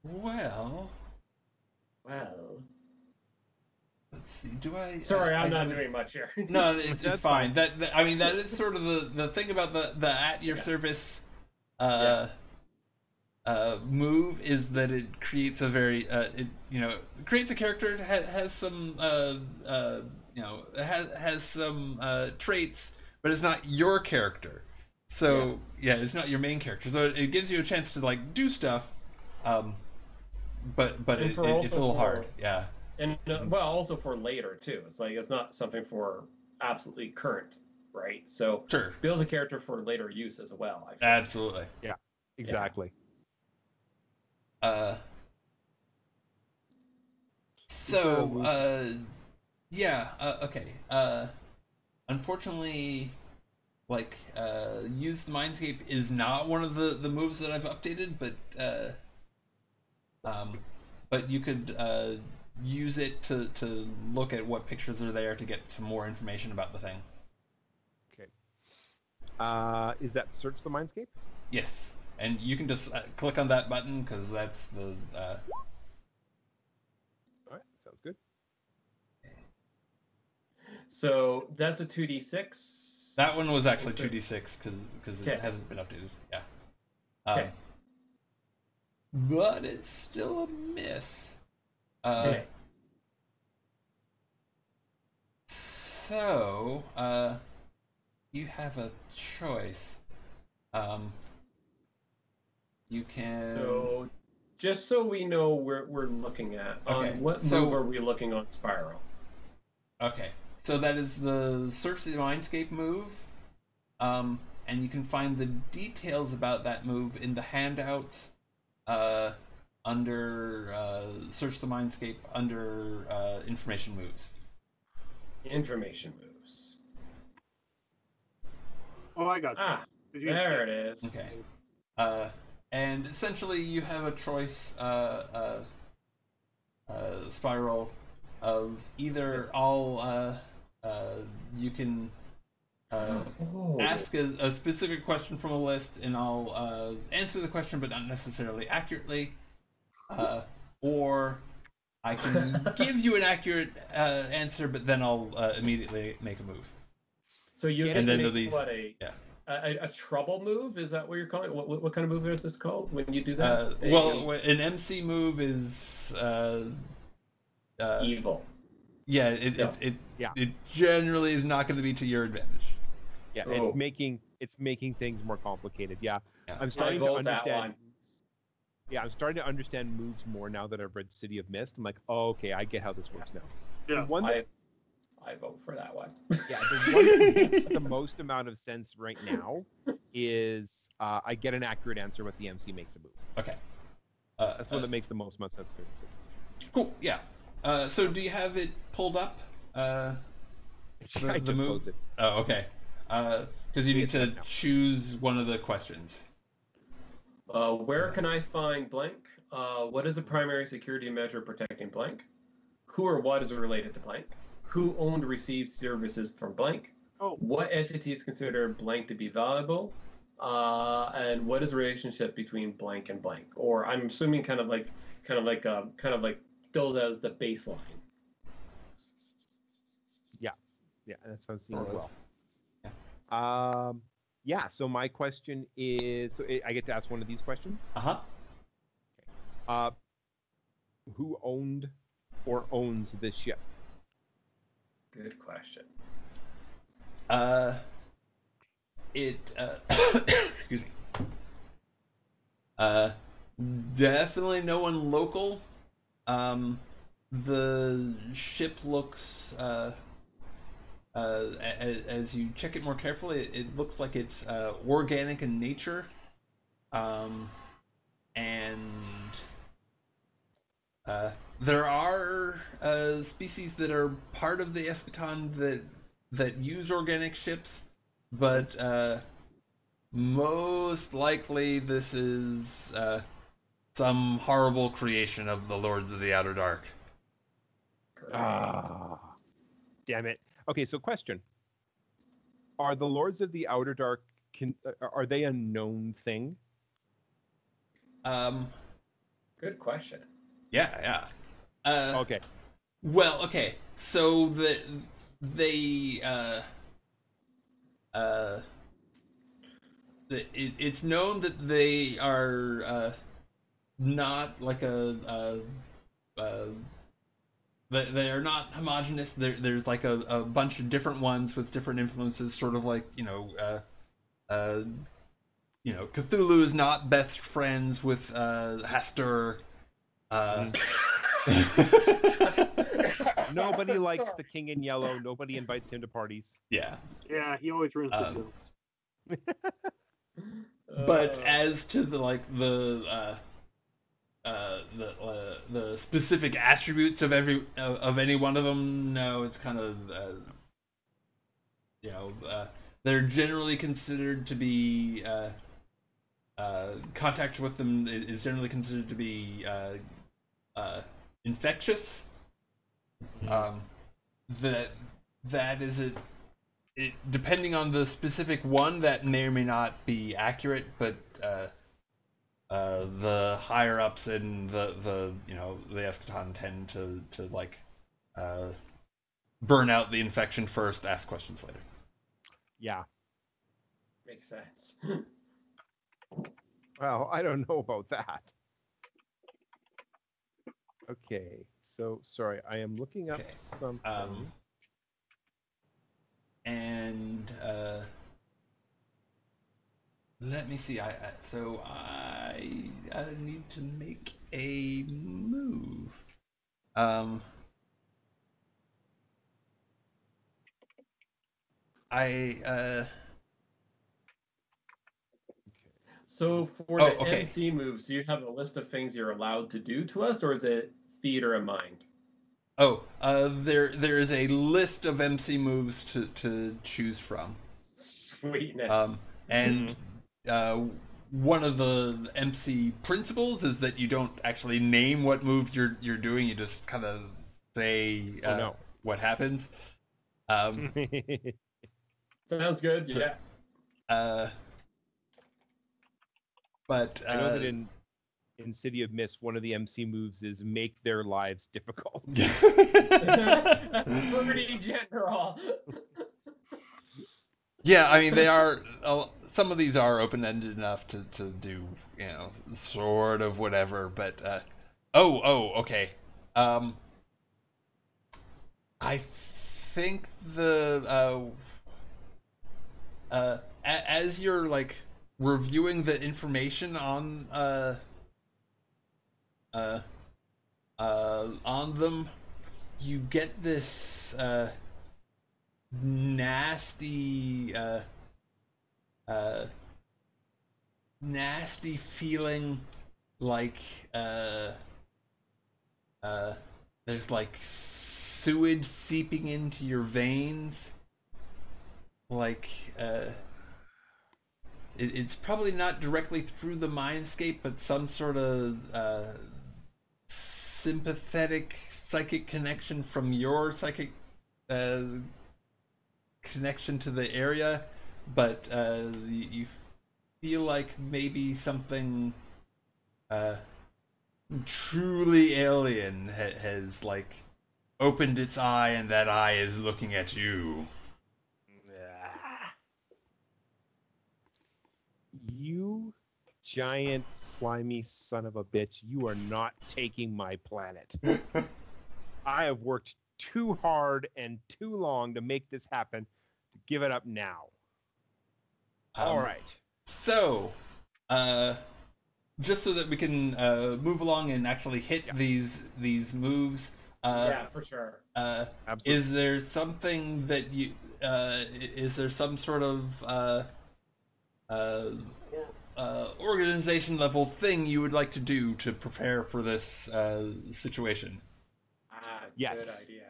Well, Well. let's see. Do I? Sorry, I'm not doing much here. No, it's That's fine. I mean, that is sort of the thing about the at your service move is that it creates a very it creates a character has some has some traits, but it's not your character. So yeah, it's not your main character. So it gives you a chance to like do stuff, but it's a little hard. Yeah. And well, also for later too. It's like it's not something for absolutely current, right? So Sure. builds a character for later use as well. I feel. Absolutely. Yeah, exactly. Okay. Unfortunately, like use the Mindscape is not one of the moves that I've updated, but you could use it to look at what pictures are there to get some more information about the thing. Okay. Is that search the Mindscape? Yes, and you can just click on that button because that's the. All right, sounds good. So that's a 2d6. That one was actually 2d6 because it hasn't been updated. Yeah. Okay. But it's still a miss. Okay. So, you have a choice. You can. So, just so we know what we're looking at, Okay, on what move are we looking on Spiral? Okay, so that is the Search the Mindscape move, and you can find the details about that move in the handouts under Search the Mindscape under Information Moves. Information moves. Oh, I got you. There it is. Okay. And essentially, you have a choice, Spiral, of either you can ask a specific question from a list, and I'll answer the question, but not necessarily accurately, or I can give you an accurate answer, but then I'll immediately make a move. So you and then make a trouble move? Is that what you're calling it? What kind of move is this called when you do that? An MC move is evil. Yeah, it generally is not going to be to your advantage. Yeah, it's making things more complicated. Yeah. I'm starting to understand. Yeah, I'm starting to understand moves more now that I've read City of Mist. I'm like, oh, okay, I get how this works now. Yeah, I vote for that one. Yeah, the one that makes the most amount of sense right now is I get an accurate answer, but the MC makes a move. Okay. That's one that makes the most amount of sense. Cool. Yeah. So do you have it pulled up? I just closed it. Oh, okay. Because you need to choose one of the questions. Where can I find blank? What is the primary security measure protecting blank? Who or what is related to blank? Who owned or received services from blank? What entities consider blank to be valuable? And what is the relationship between blank and blank? Or I'm assuming kind of like those as the baseline. Yeah, that's what I'm seeing as well. Yeah, so my question is, I get to ask one of these questions? Uh-huh. Okay. Who owned or owns this ship? Good question. Excuse me. Definitely no one local. The ship looks, as you check it more carefully, it looks like it's organic in nature, and there are species that are part of the Eschaton that that use organic ships, but most likely this is some horrible creation of the Lords of the Outer Dark. Ah, damn it. Okay, so question: are the Lords of the Outer Dark are they a known thing? Good question. Yeah. Okay. Well, okay. So it's known that they are not like they are not homogenous. There's like a bunch of different ones with different influences, sort of like Cthulhu is not best friends with Hastur. Nobody likes the King in Yellow. Nobody invites him to parties. Yeah. Yeah, he always ruins the jokes. But as to the specific attributes of any one of them, no, it's kind of they're generally considered to be contact with them is generally considered to be infectious. That is it. Depending on the specific one, that may or may not be accurate, but the higher ups in the Eschaton tend to like burn out the infection first, ask questions later. Yeah. Makes sense. Well, I don't know about that. Okay, so sorry, I am looking up something. And let me see. I need to make a move. So for the MC moves, do you have a list of things you're allowed to do to us, or is it theater of mind? There is a list of MC moves to choose from. Sweetness. And one of the MC principles is that you don't actually name what move you're doing. You just kind of say what happens. Sounds good. Yeah. But I know that in City of Mist, one of the MC moves is make their lives difficult. That's pretty general. Yeah, I mean, they are. Some of these are open-ended enough to do, sort of whatever. But okay. I think as you're like reviewing the information on them, you get this nasty feeling like there's like sewage seeping into your veins. Like it's probably not directly through the mindscape, but some sort of sympathetic psychic connection from your psychic connection to the area, but you feel like maybe something truly alien has like opened its eye, and that eye is looking at you. You giant slimy son of a bitch, you are not taking my planet. I have worked too hard and too long to make this happen. To give it up now. All right. So, just so that we can move along and actually hit these moves. Yeah, for sure. Absolutely. Is there something that you? Is there some sort of organization level thing you would like to do to prepare for this situation? Yes. Good idea.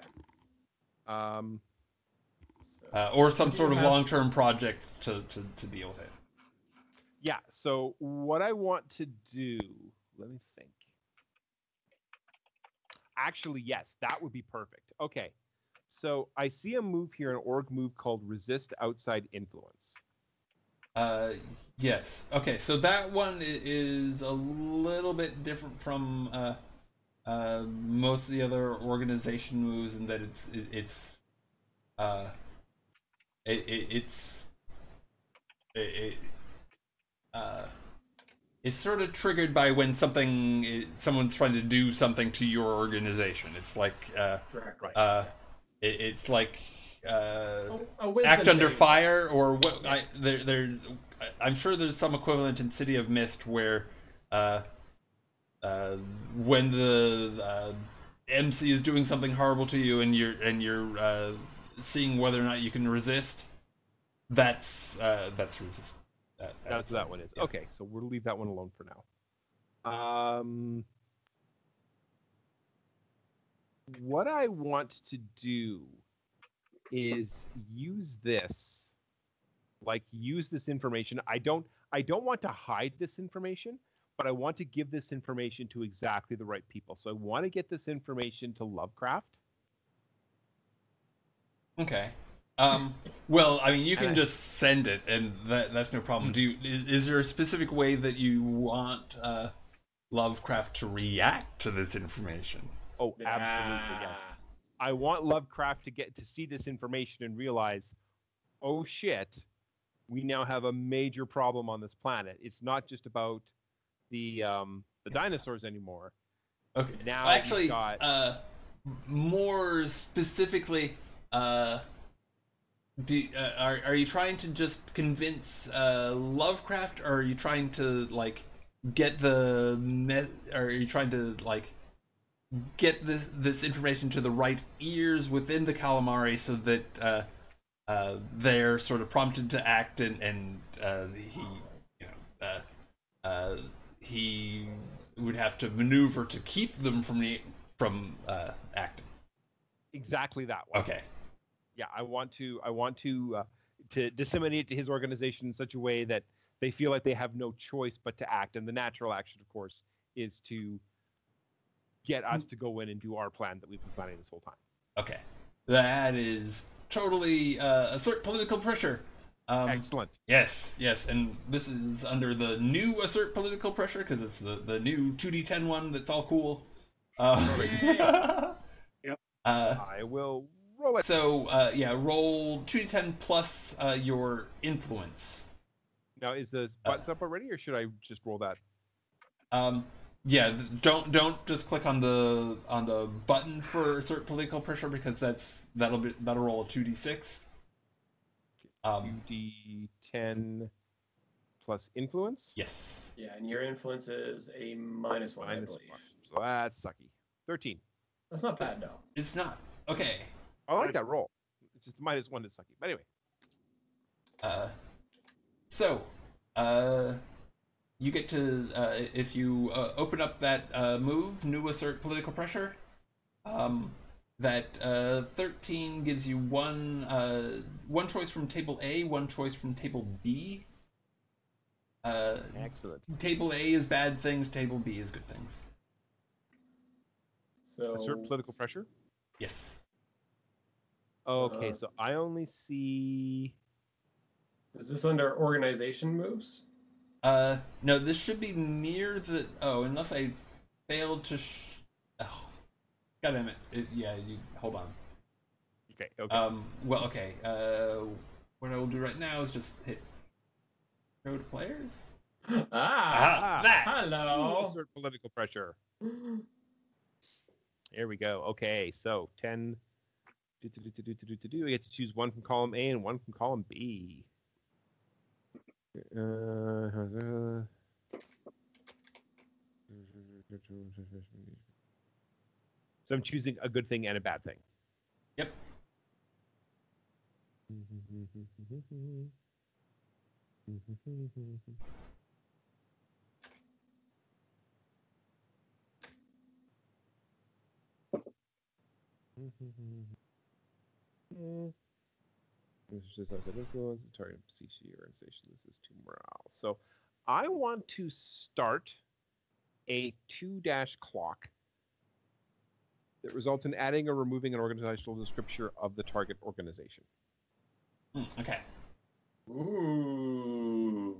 So or some Do you sort of have- long-term project to deal with it. Yeah. So what I want to do, let me think. Actually, yes, that would be perfect. Okay. So I see a move here, an org move called Resist Outside Influence. Yes. Okay, so that one is a little bit different from most of the other organization moves in that uh, it's it, uh, it's sort of triggered by when someone's trying to do something to your organization. It's like Directly. it's like A wisdom act under saving fire or what? Yeah. I'm sure there's some equivalent in City of Mist where when the MC is doing something horrible to you and you're seeing whether or not you can resist. That's resist. That's what that one is. Yeah. Okay, so we'll leave that one alone for now. What I want to do is use this, like use this information. I don't want to hide this information, but I want to give this information to exactly the right people. So I want to get this information to Lovecraft. Okay. Well, I mean, you can And just send it, and that's no problem. Is there a specific way that you want Lovecraft to react to this information? Oh, absolutely, yes. I want Lovecraft to get to see this information and realize, oh shit, we now have a major problem on this planet. It's not just about the dinosaurs anymore. Okay. Now Well, actually, we've got more specifically, are you trying to just convince Lovecraft, or are you trying to like get or are you trying to like get this information to the right ears within the calamari so that they're sort of prompted to act and he would have to maneuver to keep them from acting. exactly that one. Okay. Yeah, I want to disseminate it to his organization in such a way that they feel like they have no choice but to act. And the natural action, of course, is to get us to go in and do our plan that we've been planning this whole time. Okay. That is totally assert political pressure. Excellent. Yes, and this is under the new assert political pressure because it's the new 2d10 one that's all cool. Yep. I will roll it. So, roll 2d10 plus your influence. Now, is the buttons up already, or should I just roll that? Yeah, don't just click on the button for assert political pressure because that'll roll a 2d6. 2d10 plus influence. Yes. Yeah, and your influence is a -1, I believe. -1. So that's sucky. 13. That's not bad, though. It's not. Okay. I like that roll. It's just -1 is sucky. But anyway. You get to if you open up that move, new assert political pressure. That 13 gives you one choice from table A, one choice from table B. Excellent. Table A is bad things. Table B is good things. So Assert political pressure. Yes. Okay, so I only see. Is this under organization moves? No, this should be near the. Oh, unless I failed to. Oh, God damn it! You hold on. Okay. Okay. Well, okay. What I will do right now is just hit show to players. That. Hello. Assert political pressure. Here we go. Okay, so 10. We get to choose one from column A and one from column B. So I'm choosing a good thing and a bad thing. Yep. Influence, target CC organization. This is to morale. So I want to start a 2- clock that results in adding or removing an organizational descriptor of the target organization. Okay. Ooh.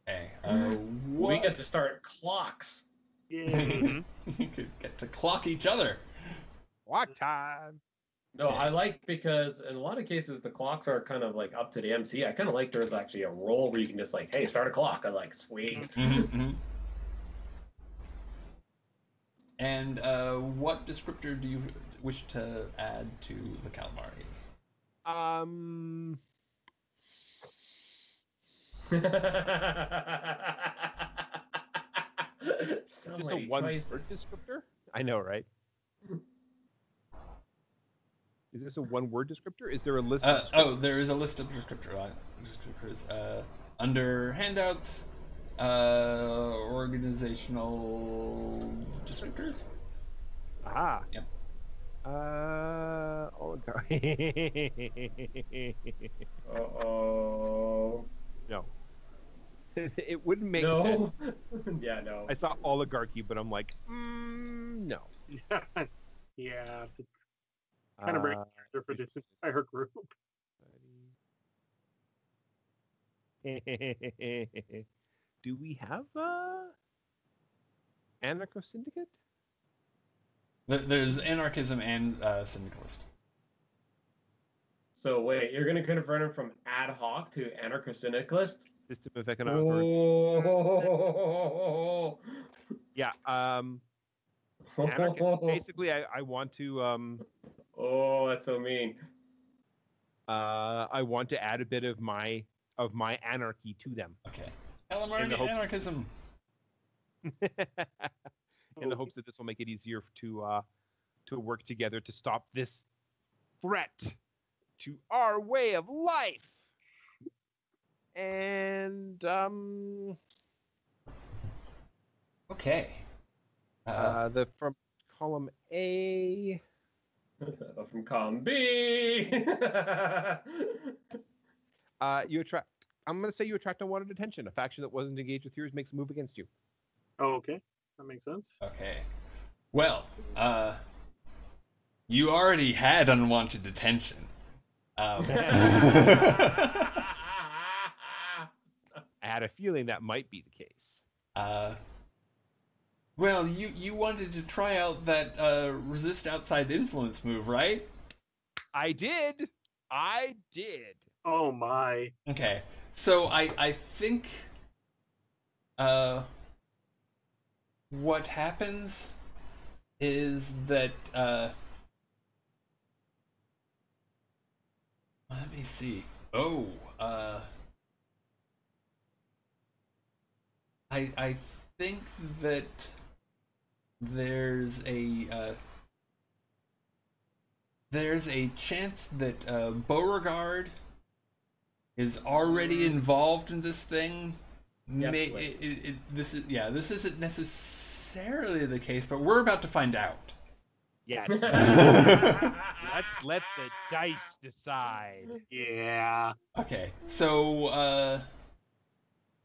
Okay. We get to start clocks. Yay. You could get to clock each other. Clock time. No, I like because in a lot of cases the clocks are kind of like up to the MC. I kind of like there's actually a role where you can just like, hey, start a clock. I like, sweet. And what descriptor do you wish to add to the calamari? So Is this a many one-word choices. descriptor? I know, right? Is this a one-word descriptor? Is there a list of descriptors? There is a list of descriptors. Under handouts, organizational descriptors. Ah. Yep. Oligarchy. Uh-oh. No. It wouldn't make No. sense. Yeah, no. I saw oligarchy, but I'm like, no. Yeah, it's kind of break character for this entire group. Do we have Anarcho Syndicate? There's anarchism and syndicalist. So wait, you're going to convert him from ad hoc to anarcho-syndicalist? System of economic Oh. Yeah. Anarchist. Basically, I want to Oh, that's so mean. I want to add a bit of my anarchy to them. Okay. Calamari anarchism. In the hopes that this will make it easier to work together to stop this threat to our way of life. And Okay. from column A. From column B. You attract. I'm going to say you attract unwanted attention. A faction that wasn't engaged with yours makes a move against you. Oh, okay. That makes sense. Okay. Well, you already had unwanted attention. I had a feeling that might be the case. Well, you wanted to try out that resist outside influence move, right? I did. Oh my. Okay. So I think what happens is that let me see. Oh, I think that there's a chance that Beauregard is already involved in this thing. Yes, this isn't necessarily the case, but we're about to find out. Yes. Let's let the dice decide. Yeah. Okay, so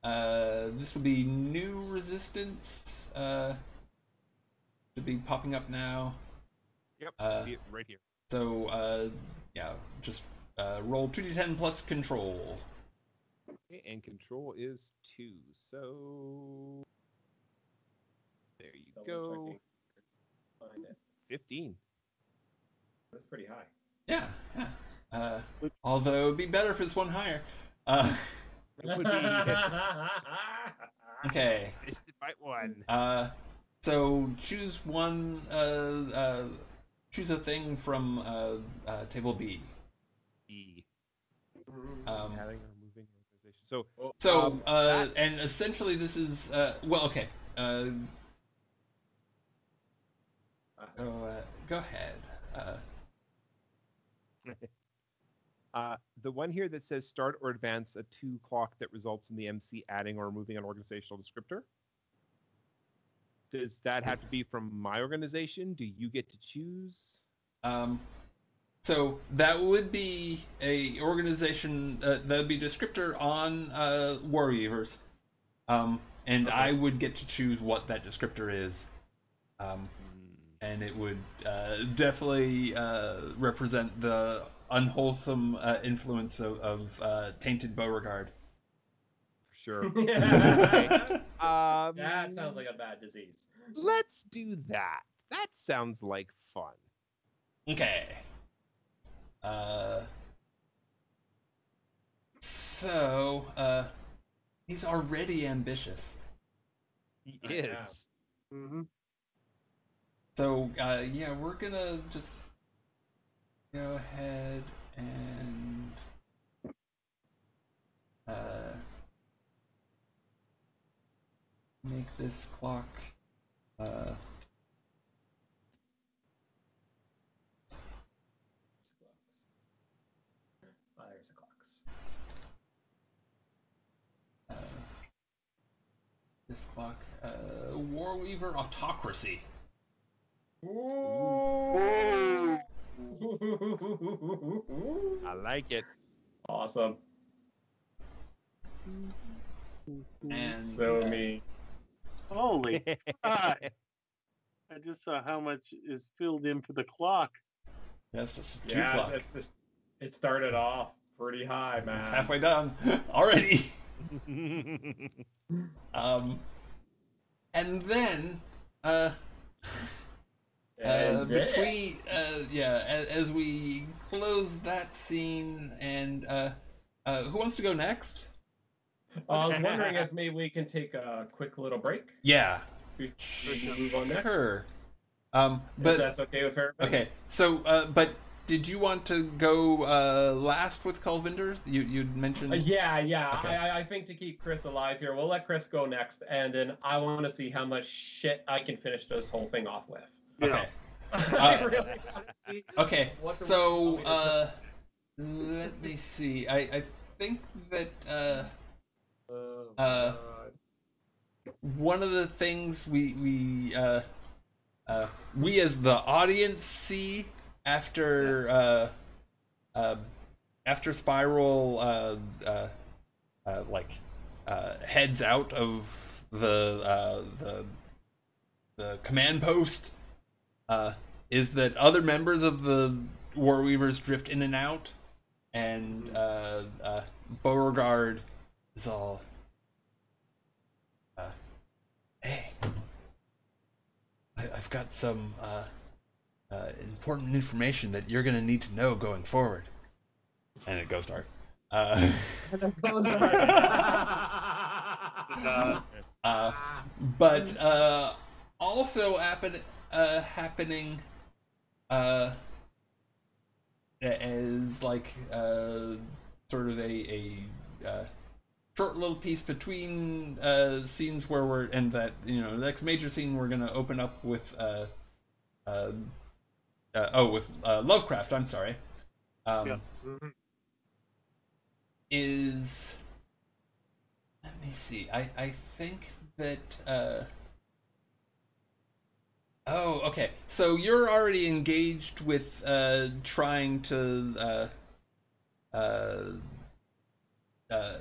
this will be new resistance to be popping up now. Yep. See it right here. So yeah, just roll 2d10 plus control. Okay, and control is 2. So there you go. 15. That's pretty high. Yeah. Although it'd be better if it's one higher. It would be. Okay. Missed it by 1. So choose one. Choose a thing from table B. E. Um, Adding or moving organization. So and essentially this is well, okay. Go ahead. The one here that says start or advance a 2 clock that results in the MC adding or removing an organizational descriptor. Does that have to be from my organization? Do you get to choose? So that would be a organization that would be a descriptor on Warweavers, and I would get to choose what that descriptor is, and it would definitely represent the unwholesome influence of tainted Beauregard. Sure. That sounds like a bad disease. Let's do that. That sounds like fun. Okay. So, he's already ambitious. He is. Mm-hmm. So, yeah, we're gonna just go ahead and make this clock There's the clocks. this clock Warweaver autocracy. Ooh. I like it. Awesome. And So me. Holy God. I just saw how much is filled in for the clock. that's just two Yeah, clocks. it started off pretty high, man. It's halfway done already. And then between as we close that scene, and who wants to go next? I was wondering if maybe we can take a quick little break. Yeah, We move on next. sure. But But that's okay with her. okay, so but did you want to go last with Kulvinder? You'd mentioned. Yeah. Okay. I think to keep Chris alive here, we'll let Chris go next, and then I want to see how much shit I can finish this whole thing off with. Okay. I really want to see. Okay. What the So world let me see. I think that one of the things we as the audience see after after Spiral heads out of the command post is that other members of the Warweavers drift in and out, and Beauregard is all, hey, I've got some important information that you're going to need to know going forward. And it goes dark. But also happening as like sort of a short little piece between scenes where we're in that, the next major scene we're gonna open up with Lovecraft. I'm sorry. Is, let me see. I think that okay. So you're already engaged with trying to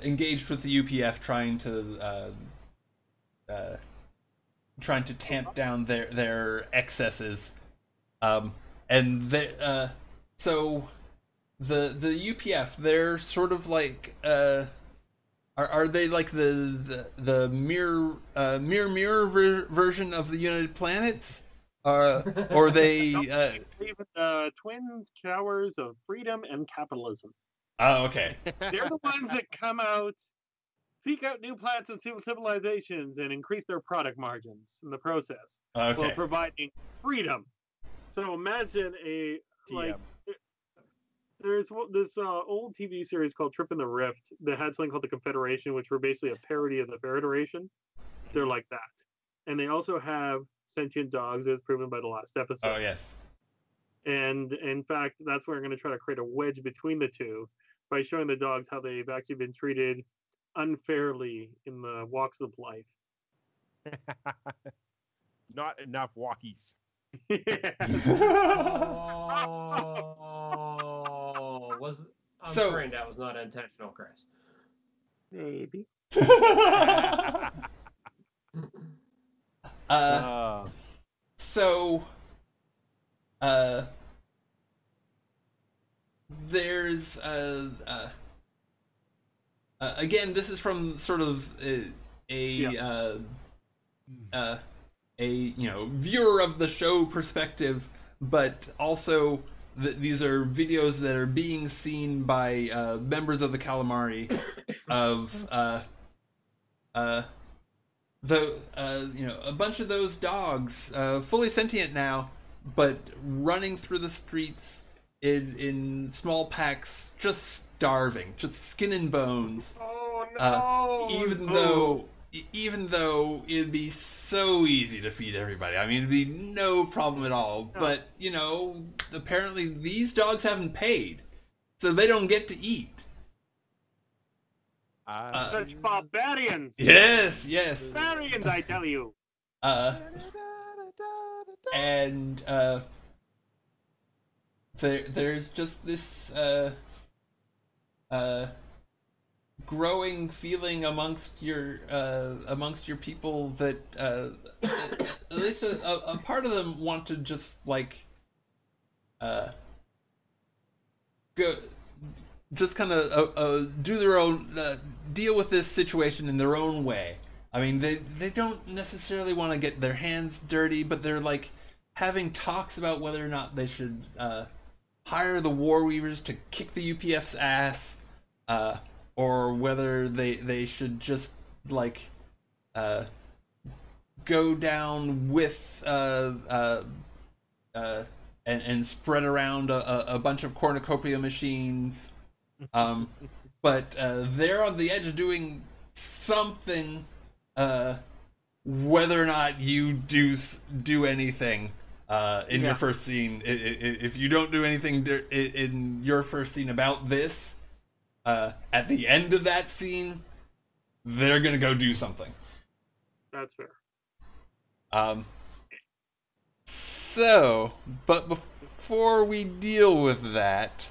engaged with the UPF, trying to tamp down their excesses, and so the UPF, they're sort of like are they like the mirror version of the United Planets? Or they even twin towers of freedom and capitalism. Oh, okay. They're the ones that come out, seek out new planets and civilizations, and increase their product margins in the process, Okay. while providing freedom. So imagine there's this old TV series called Trip in the Rift that had something called the Confederation, which were basically a parody of the Federation. They're like that. And they also have sentient dogs, as proven by the last episode. Oh, yes. And in fact, that's where I'm going to try to create a wedge between the two by showing the dogs how they've actually been treated unfairly in the walks of life. Not enough walkies. I'm So- praying that was not intentional, Chris. Maybe. So, there's again, this is from sort of a viewer of the show perspective, but also these are videos that are being seen by members of the Calamari of a bunch of those dogs, fully sentient now, but running through the streets in small packs, just starving, just skin and bones. Oh no! Even though it'd be so easy to feed everybody. I mean, it'd be no problem at all. No. But, apparently these dogs haven't paid, so they don't get to eat. Such barbarians! Yes. Barbarians, I tell you! And there's just this growing feeling amongst your people that at least a part of them want to just go, just kind of do their own, deal with this situation in their own way. I mean, they don't necessarily want to get their hands dirty, but they're having talks about whether or not they should hire the War Weavers to kick the UPF's ass, or whether they should just go down with and spread around a bunch of cornucopia machines. But they're on the edge of doing something, whether or not you do anything in your first scene. If you don't do anything in your first scene about this, at the end of that scene, they're gonna go do something. That's fair. So, but before we deal with that,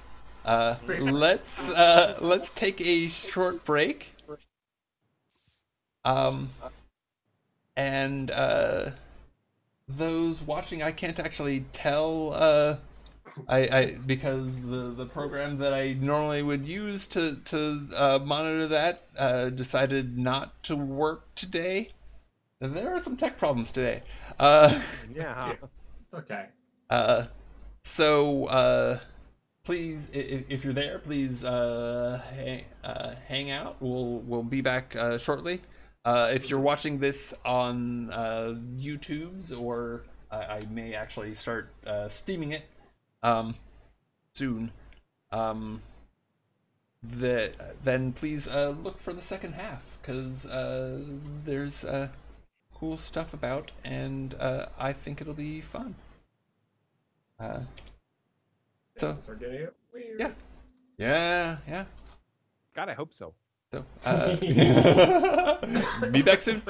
let's take a short break. And those watching, I can't actually tell. Because the program that I normally would use to monitor that decided not to work today. There are some tech problems today. Yeah. Okay. So please, if you're there, please hang out. We'll be back shortly. If you're watching this on YouTube's, or I may actually start steaming it soon, then please look for the second half, because there's cool stuff about, and I think it'll be fun. So Things are getting weird. yeah. God, I hope so. So be back soon.